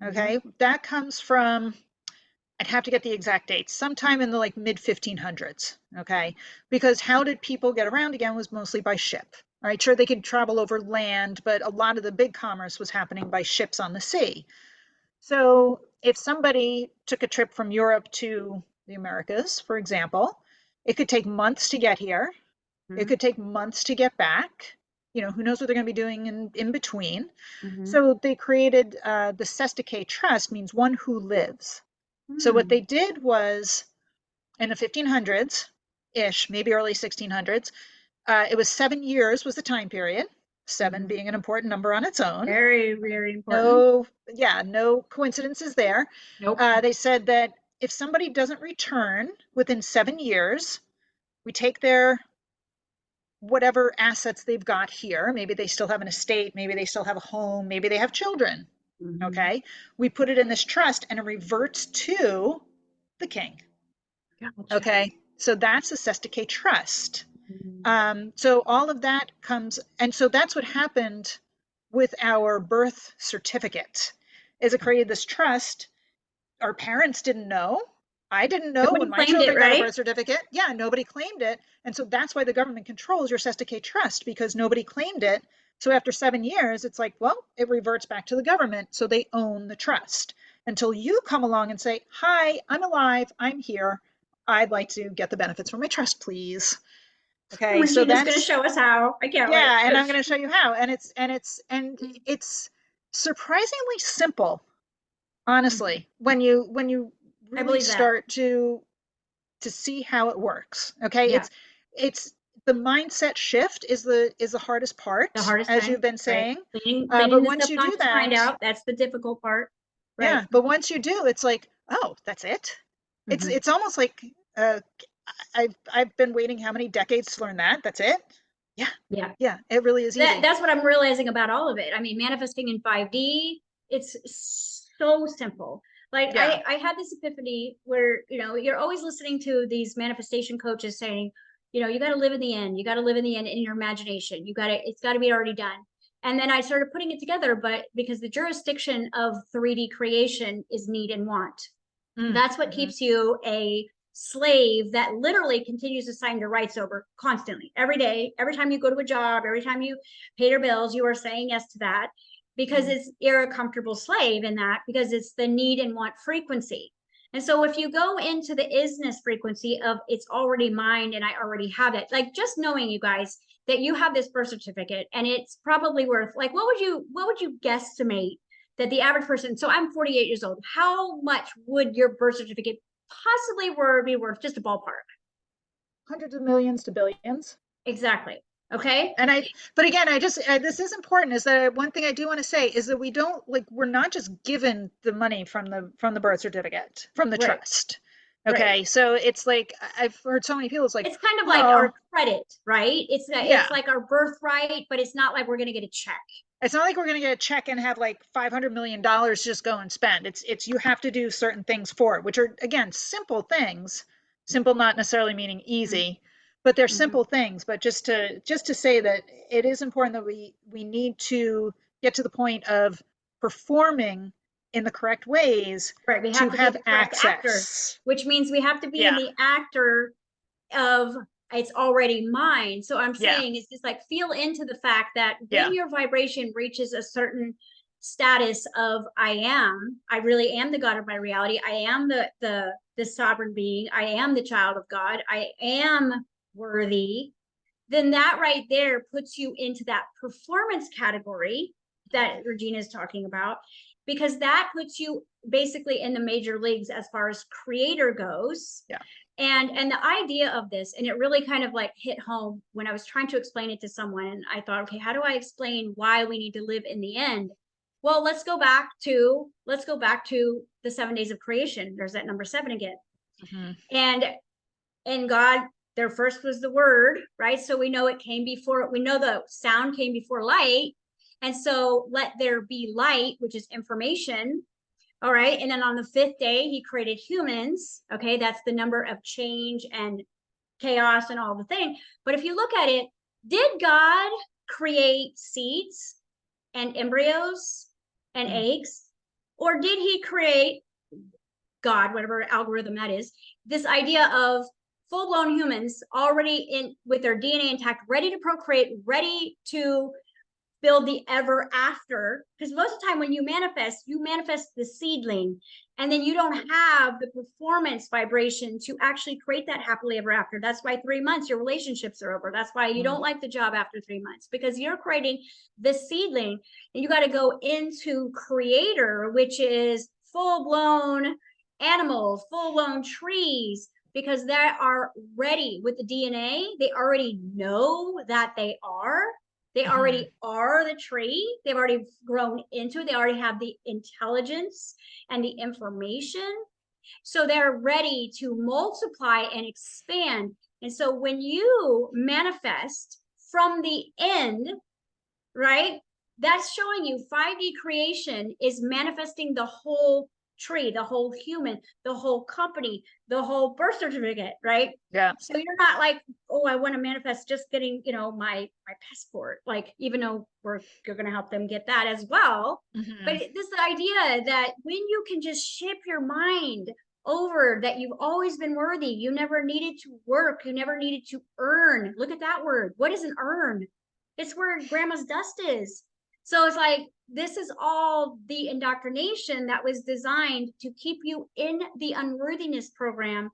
Mhm. Okay, that comes from, I'd have to get the exact dates, sometime in the like mid 1500s. Okay, because how did people get around again was mostly by ship. All right, sure, they could travel over land, but a lot of the big commerce was happening by ships on the sea. So if somebody took a trip from Europe to the Americas, for example, it could take months to get here. It Mhm. could take months to get back. You know, who knows what they're going to be doing in between. Mhm. So they created the Sestake Trust, means one who lives. So what they Hmm. did was in the 1500s ish, maybe early 1600s, it was 7 years was the time period, seven Mhm. being an important number on its own. Very, very important. No, yeah, no coincidences there. Nope. They said that if somebody doesn't return within 7 years, we take their whatever assets they've got here. Maybe they still have an estate, maybe they still have a home, maybe they have children. Mhm. Okay. We put it in this trust and it reverts to the king. Gotcha. Okay. So that's a Sestake trust. Mhm. So all of that comes, and so that's what happened with our birth certificate, is it created this trust. Our parents didn't know. I didn't know Nobody when my claimed it, children got a right? birth certificate. Yeah, nobody claimed it. And so that's why the government controls your Sestake trust, because nobody claimed it. So after 7 years, it's like, well, it reverts back to the government. So they own the trust until you come along and say, hi, I'm alive. I'm here. I'd like to get the benefits from my trust, please. Okay. So Regina's going to that's, show us how. I can't wait. yeah. And I'm going to show you how. And it's surprisingly simple, Mhm. honestly, when you I really believe that. start to see how it works. Okay, Yeah. it's the mindset shift is the hardest The part, hardest as you've time, been right? saying. Cleaning But the once you do subconscious mind that, out. That's the difficult part. yeah, Right. but once you do, it's like, oh, that's it. it's Hmm. it's almost like I've been waiting how many decades to learn that. That's it. Yeah, Yeah. yeah, it really is That easy. that's what I'm realizing about all of it. I mean, manifesting in 5D, it's so simple. Like Yeah. I had this epiphany where, you're always listening to these manifestation coaches saying, you got to live in the end. You got to live in the end in your imagination. It's got to be already done. And then I started putting it together, but because the jurisdiction of 3D creation is need and want. That's what Mm-hmm. keeps you a slave that literally continues to sign your rights over constantly every day. Every time you go to a job, every time you pay your bills, you are saying yes to that because Mm-hmm. you're a comfortable slave in that, because it's the need and want frequency. And so if you go into the isness frequency of it's already mine and I already have it, like just knowing, you guys, that you have this birth certificate and it's probably worth, like, what would you guesstimate that the average person, so I'm 48 years old, how much would your birth certificate possibly be worth? Just a ballpark. Hundreds of millions to billions. Exactly. Okay. And but again, this is important, is that one thing I do want to say is that we don't, like, we're not just given the money from the birth certificate, from the Right. trust. Right. Okay. So it's like, I've heard so many people, it's like, It's kind of like our well, credit, right? yeah, It's like our birthright, but it's not like we're going to get a check. it's not like we're going to get a check and have like $500 million just go and spend. It's you have to do certain things for it, which are again simple things. Simple not necessarily meaning easy, but they're Mm-hmm. simple things. But just to say that it is important that we need to get to the point of performing in the correct ways Right. We to have to be have the correct actor, access. which means we have to be in Yeah, the actor of it's already mine. So I'm yeah, saying it's just like feel into the fact that yeah, when your vibration reaches a certain status of I really am the God of my reality. I am the sovereign being. I am the child of God. I am worthy. then that right there puts you into that performance category that Regina is talking about, because that puts you basically in the major leagues as far as creator goes. Yeah. And the idea of this, and it really kind of like hit home when I was trying to explain it to someone, and I thought, okay, how do I explain why we need to live in the end? Well, let's go back to the 7 days of creation. There's that number 7 again. Mm-hmm. And God, there first was the word, right? So we know it came before, we know the sound came before light. And so let there be light, which is information. All right. And then on the 5th day, he created humans. Okay. That's the number of change and chaos and all the thing. But if you look at it, did God create seeds and embryos and eggs? Or did he create God, whatever algorithm that is, this idea of full-blown humans already in with their DNA intact, ready to procreate, ready to build the ever after? Because most of the time when you manifest the seedling, and then you don't have the performance vibration to actually create that happily ever after. That's why 3 months your relationships are over. That's why you don't like the job after 3 months, because you're creating the seedling, and you got to go into creator, which is full-blown animals, full-blown trees, because they are ready with the DNA. They already know that they already are the tree. They've already grown into it. They already have the intelligence and the information. So they're ready to multiply and expand. And so when you manifest from the end, right, that's showing you 5D creation is manifesting the whole tree, the whole human, the whole company, the whole birth certificate, right? Yeah. So you're not like, oh, I want to manifest just getting, my passport, like, even though you're going to help them get that as well. But this idea that when you can just shift your mind over that you've always been worthy, you never needed to work, you never needed to earn. Look at that word. What is an earn? It's where grandma's dust is. So it's like, this is all the indoctrination that was designed to keep you in the unworthiness program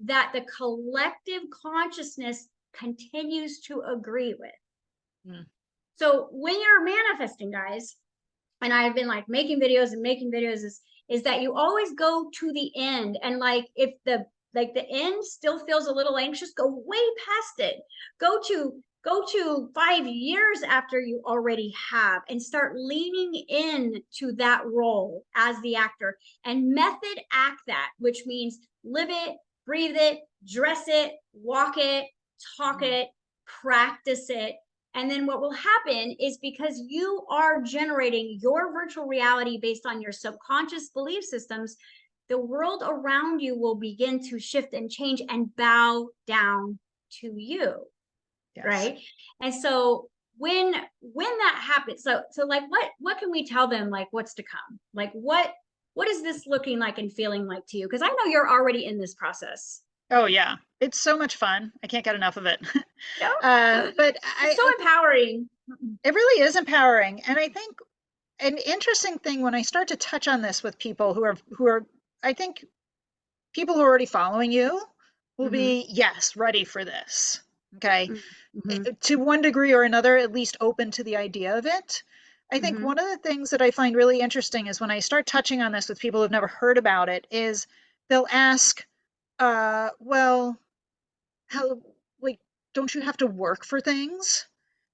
that the collective consciousness continues to agree with. So when you're manifesting, guys, and I've been like making videos is that you always go to the end. And like, if the end still feels a little anxious, go way past it. Go to 5 years after you already have, and start leaning in to that role as the actor, and method act that, which means live it, breathe it, dress it, walk it, talk it, practice it. And then what will happen is, because you are generating your virtual reality based on your subconscious belief systems, the world around you will begin to shift and change and bow down to you. Yes. Right. And so when that happens, so like, what can we tell them, like, what's to come? Like, what is this looking like and feeling like to you? Because I know you're already in this process. Oh yeah, it's so much fun. I can't get enough of it. No? But it's so empowering. It really is empowering. And I think an interesting thing when I start to touch on this with people who are, I think people who are already following you will be, yes, ready for this. Okay. To one degree or another, at least open to the idea of it. I think one of the things that I find really interesting is when I start touching on this with people who've never heard about it, is they'll ask, well, how, like, don't you have to work for things?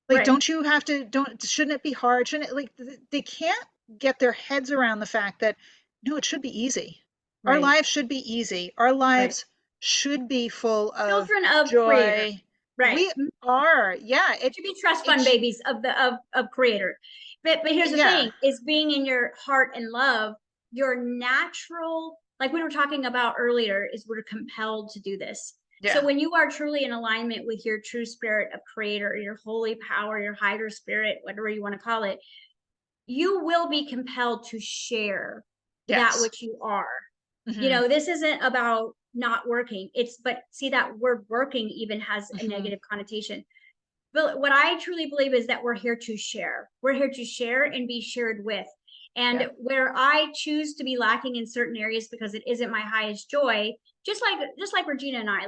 Like, Right. don't you have to, shouldn't it be hard? Shouldn't it, like, they can't get their heads around the fact that, no, it should be easy. Right. Our lives should be easy. Our lives should be full of children of joy. Creator. Right. We are. Yeah. It should be trust fund babies of Creator. But here's the thing, is being in your heart and love, your natural, like we were talking about earlier, is we're compelled to do this. Yeah. So when you are truly in alignment with your true spirit of Creator, your holy power, your higher spirit, whatever you want to call it, you will be compelled to share that which you are. This isn't about not working. But see, that word working even has a negative connotation. But what I truly believe is that we're here to share. We're here to share and be shared with. And where I choose to be lacking in certain areas because it isn't my highest joy, just like Regina and I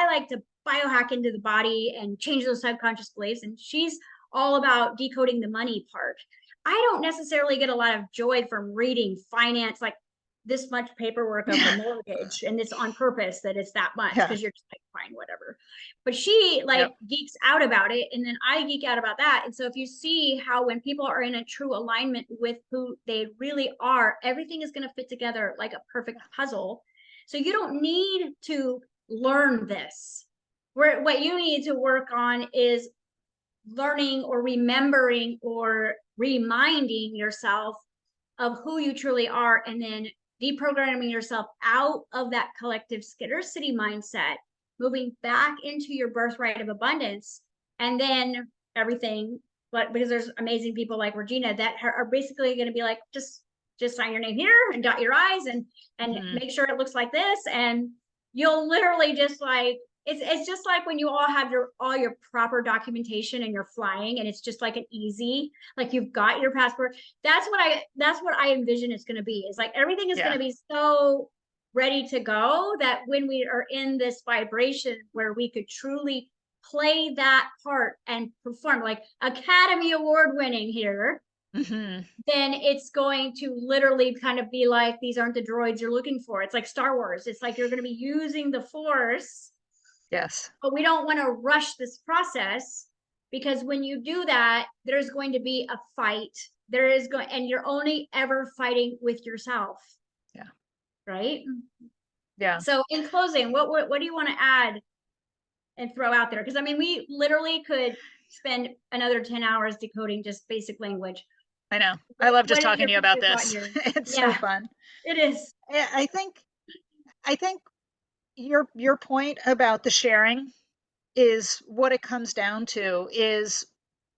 like to biohack into the body and change those subconscious beliefs. And she's all about decoding the money part. I don't necessarily get a lot of joy from reading finance, like this much paperwork of the mortgage, and it's on purpose that it's that much Yeah. because you're just like, fine, whatever. But she like Yep. geeks out about it, and then I geek out about that. And so if you see how when people are in a true alignment with who they really are, everything is going to fit together like a perfect puzzle. So you don't need to learn this. Where what you need to work on is learning or remembering or reminding yourself of who you truly are, and then deprogramming yourself out of that collective scarcity mindset, moving back into your birthright of abundance. And then everything, but because there's amazing people like Regina that are basically going to be like, just sign your name here and dot your I's and make sure it looks like this. And you'll literally just like, it's just like when you all have all your proper documentation and you're flying, and it's just like an easy, like you've got your passport. That's what I envision it's going to be. Is like everything is going to be so ready to go that when we are in this vibration where we could truly play that part and perform like Academy Award winning here, then it's going to literally kind of be like, these aren't the droids you're looking for. It's like Star Wars. It's like you're going to be using the Force. Yes. But we don't want to rush this process, because when you do that, there's going to be a fight. There is going, and you're only ever fighting with yourself. Yeah. Right. Yeah. So in closing, what do you want to add and throw out there? Because I mean, we literally could spend another 10 hours decoding just basic language. I know. I love just What is talking your to you about thought this. here? It's so Yeah, fun. it is. I think your point about the sharing is what it comes down to. Is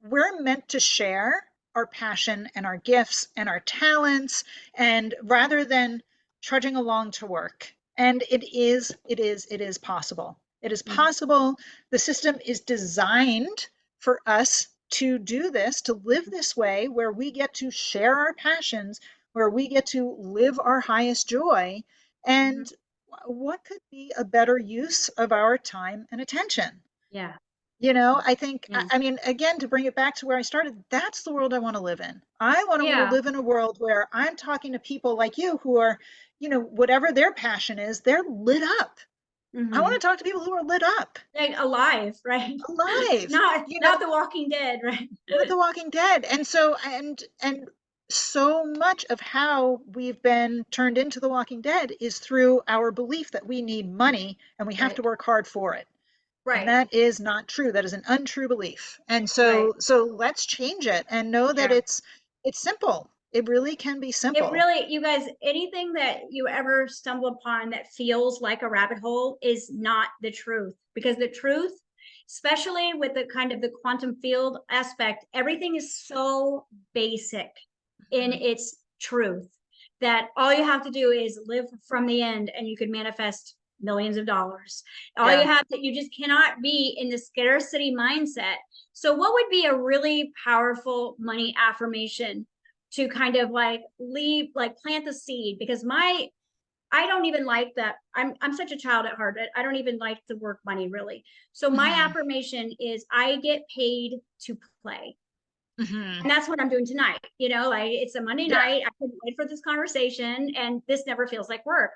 we're meant to share our passion and our gifts and our talents, and rather than trudging along to work. And it is possible. It is possible. The system is designed for us to do this, to live this way, where we get to share our passions, where we get to live our highest joy. And what could be a better use of our time and attention? Yeah. I think, Yeah. I mean, again, to bring it back to where I started, that's the world I want to live in. I want to Yeah. live in a world where I'm talking to people like you who are, whatever their passion is, they're lit up. I want to talk to people who are lit up, Like alive, right? alive, Not the Walking Dead, right? not the Walking Dead. And so, and so much of how we've been turned into the Walking Dead is through our belief that we need money and we have Right. to work hard for it. And Right. that is not true. That is an untrue belief. And Right. so let's change it and know that Yeah. it's simple. It really can be It simple. really, you guys, anything that you ever stumble upon that feels like a rabbit hole is not the truth, because the truth, especially with the kind of the quantum field aspect, everything is so basic in its truth that all you have to do is live from the end and you can manifest millions of dollars. All you Yeah. have to, you just cannot be in the scarcity mindset. So what would be a really powerful money affirmation to kind of like leave, like plant the seed? Because I don't even like that. I'm such a child at heart. I don't even like the work money really. So my affirmation is I get paid to play. And that's what I'm doing tonight. Like it's a Monday Yeah. night. I couldn't wait for this conversation, and this never feels like work.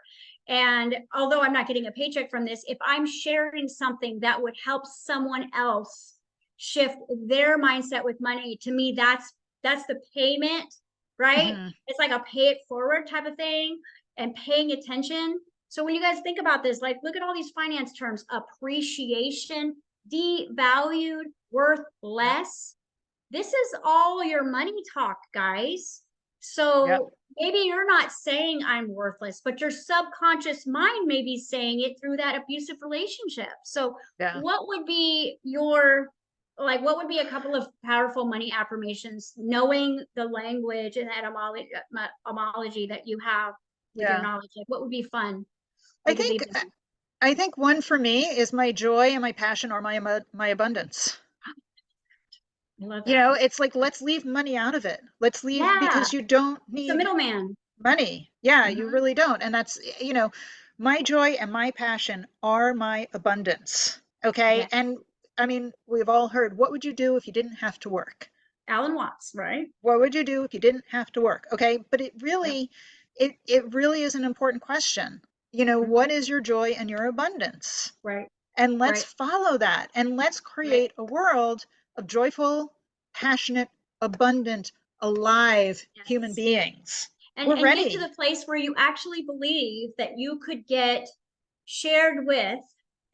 And although I'm not getting a paycheck from this, if I'm sharing something that would help someone else shift their mindset with money, to me, that's the payment, right? It's like a pay it forward type of thing, and paying attention. So when you guys think about this, like look at all these finance terms: appreciation, devalued, worth less. This is all your money talk, guys. Yep. So maybe you're not saying I'm worthless, but your subconscious mind may be saying it through that abusive relationship. So Yeah. what would be what would be a couple of powerful money affirmations, knowing the language and etymology that you have with your Yeah. knowledge? Like what would be fun? I We could think leave them. I think one for me is my joy and my passion, or my abundance. I love that. It's like, let's leave money out of it. Let's leave, Yeah. because you don't It's a need middleman. money. Yeah, you really don't. And that's, my joy and my passion are my abundance. Okay. Yeah. And I mean, we've all heard, what would you do if you didn't have to work? Alan Watts, right? What would you do if you didn't have to work? Okay. But Yep. it really is an important question. You know, what Mhm. is your joy and your abundance? Right, And let's right, follow that and let's right. create a world of joyful, passionate, abundant, alive human Yes. beings. And We're get to ready. the place where you actually believe that you could get shared with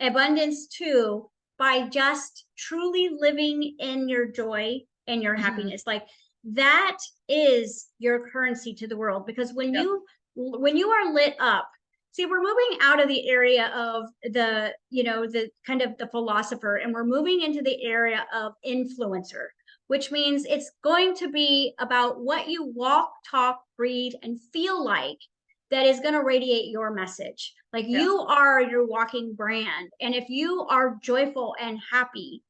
abundance too by just truly living in your joy and your Hmm. happiness. Like that is your currency to the world, because Yep. when you are lit up, see, we're moving out of the area of the, you know, the kind of the philosopher, and we're moving into the area of influencer, which means it's going to be about what you walk, talk, breathe, and feel like that is going to radiate your message. Like Yeah. you are your walking brand. And if you are joyful and happy,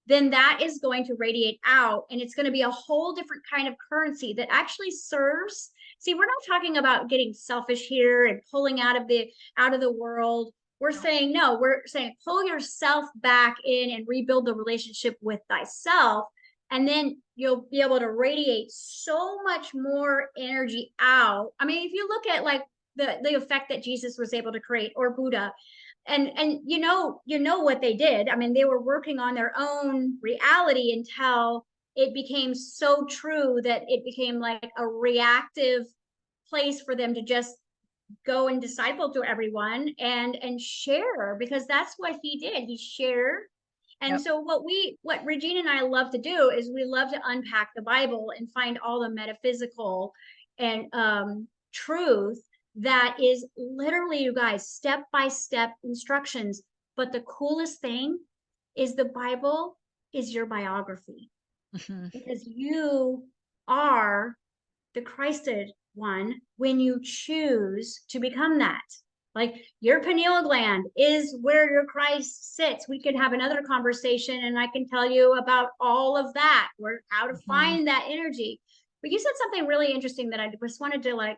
then that is going to radiate out, and it's going to be a whole different kind of currency that actually serves. See, we're not talking about getting selfish here and pulling out of the world. We're No. saying no, we're saying pull yourself back in and rebuild the relationship with thyself, and then you'll be able to radiate so much more energy out. I mean, if you look at like the effect that Jesus was able to create, or Buddha, and you know what they did. I mean, they were working on their own reality until it became so true that it became like a reactive place for them to just go and disciple to everyone and share, because that's what he did. He shared. And Yep. so what Regina and I love to do is we love to unpack the Bible and find all the metaphysical and truth that is literally, you guys, step by step instructions. But the coolest thing is the Bible is your biography, Hmm. because you are the Christed one when you choose to become that. Like your pineal gland is where your Christ sits. We could have another conversation and I can tell you about all of that, where how to Hmm. find that energy. But you said something really interesting that I just wanted to like,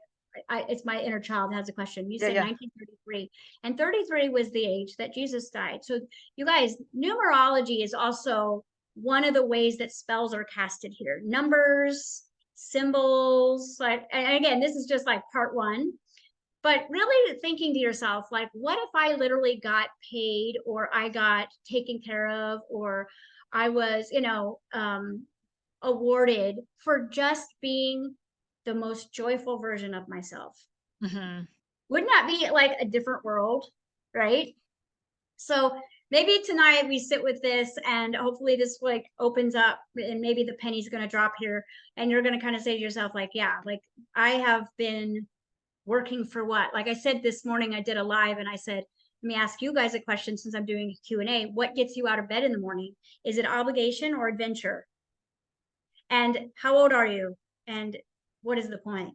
it's my inner child has a question. You Yeah. said Yeah. 1933, and 33 was the age that Jesus died. So you guys, numerology is also one of the ways that spells are casted here. Numbers, symbols, like, and again, this is just like part one, but really thinking to yourself, like, what if I literally got paid, or I got taken care of, or I was, awarded for just being the most joyful version of myself? Hmm. Wouldn't that be like a different world, right? So maybe tonight we sit with this, and hopefully this like opens up, and maybe the penny's going to drop here, and you're going to kind of say to yourself, like, yeah, like I have been working for what? Like I said this morning, I did a live and I said, let me ask you guys a question since I'm doing a Q&A. What gets you out of bed in the morning? Is it obligation or adventure? And how old are you? And what is the point?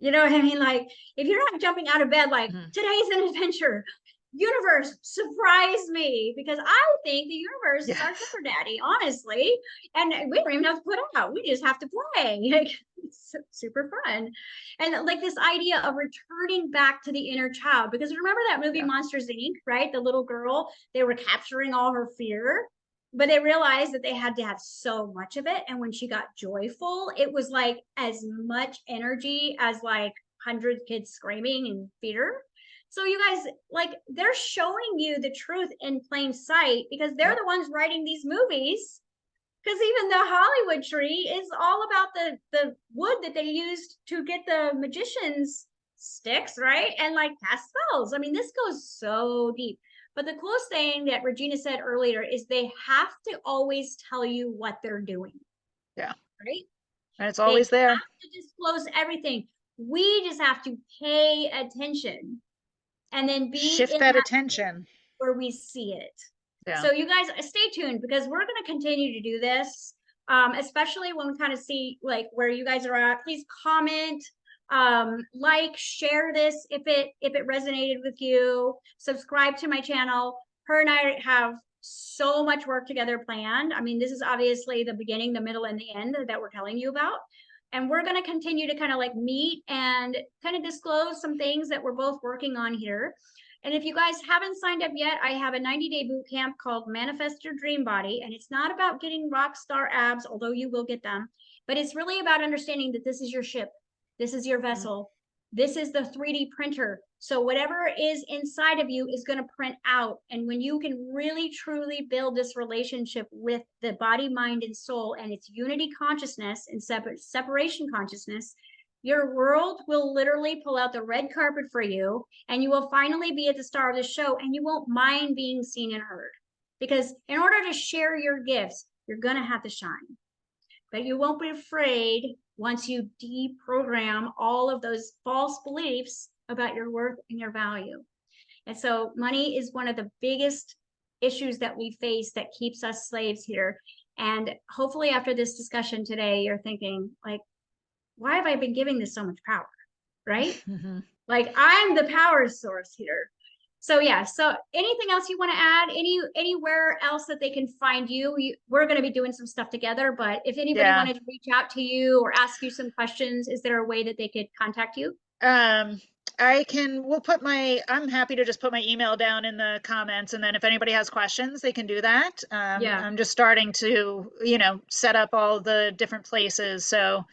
You know what I mean? Like, if you're not jumping out of bed, like, Hmm. today's an adventure, universe, surprise me, because I think the universe is our Yes. sugar daddy, honestly. And we don't even have to put it out, we just have to play. Like, it's super fun. And like this idea of returning back to the inner child, because remember that movie Yeah. Monsters Inc., right? The little girl, they were capturing all her fear, but they realized that they had to have so much of it, and when she got joyful, it was like as much energy as like 100 kids screaming in fear. So you guys, like, they're showing you the truth in plain sight, because they're Yep. the ones writing these movies. Because even the Hollywood tree is all about the wood that they used to get the magicians sticks, right? And like cast spells. I mean, this goes so deep. But the coolest thing that Regina said earlier is they have to always tell you what they're doing, Yeah. right? And it's They always there. have to disclose everything. We just have to pay attention and then be Shift in that that attention. where we see it. Yeah. So you guys stay tuned, because we're going to continue to do this, especially when we kind of see like where you guys are at. Please comment, like, share this if it resonated with you. Subscribe to my channel. Her and I have so much work together planned. I mean, this is obviously the beginning, the middle, and the end that we're telling you about. And we're going to continue to kind of like meet and kind of disclose some things that we're both working on here. And if you guys haven't signed up yet, I have a 90-day boot camp called Manifest Your Dream Body. And it's not about getting rock star abs, although you will get them, but it's really about understanding that this is your ship. This is your vessel. This is the 3D printer. So whatever is inside of you is going to print out. And when you can really, truly build this relationship with the body, mind, and soul, and its unity consciousness and separation consciousness, your world will literally pull out the red carpet for you, and you will finally be at the star of the show, and you won't mind being seen and heard. Because in order to share your gifts, you're going to have to shine. But you won't be afraid once you deprogram all of those false beliefs about your worth and your value. And so money is one of the biggest issues that we face that keeps us slaves here. And hopefully after this discussion today, you're thinking like, why have I been giving this so much power? Right? Like I'm the power source here. So yeah, so anything else you want to add? Anywhere else that they can find you? We're going to be doing some stuff together, but if anybody wanted to reach out to you or ask you some questions, is there a way that they could contact you? I'm happy to just put my email down in the comments, and then if anybody has questions, they can do that. Yeah. I'm just starting to, set up all the different places. So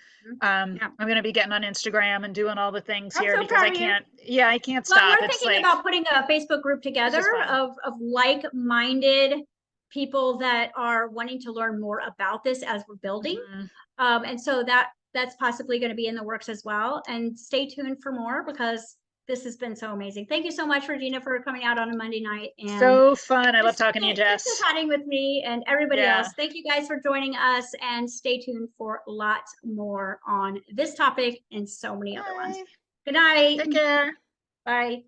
I'm going to be getting on Instagram and doing all the things here because I can't stop. We're thinking about putting a Facebook group together of like-minded people that are wanting to learn more about this as we're building. And so that's possibly going to be in the works as well. And stay tuned for more because this has been so amazing. Thank you so much, Regina, for coming out on a Monday night. And so fun. I love talking to you, Jess. Just chatting with me and everybody else. Thank you guys for joining us, and stay tuned for lots more on this topic and so many other ones. Good night. Take care. Bye.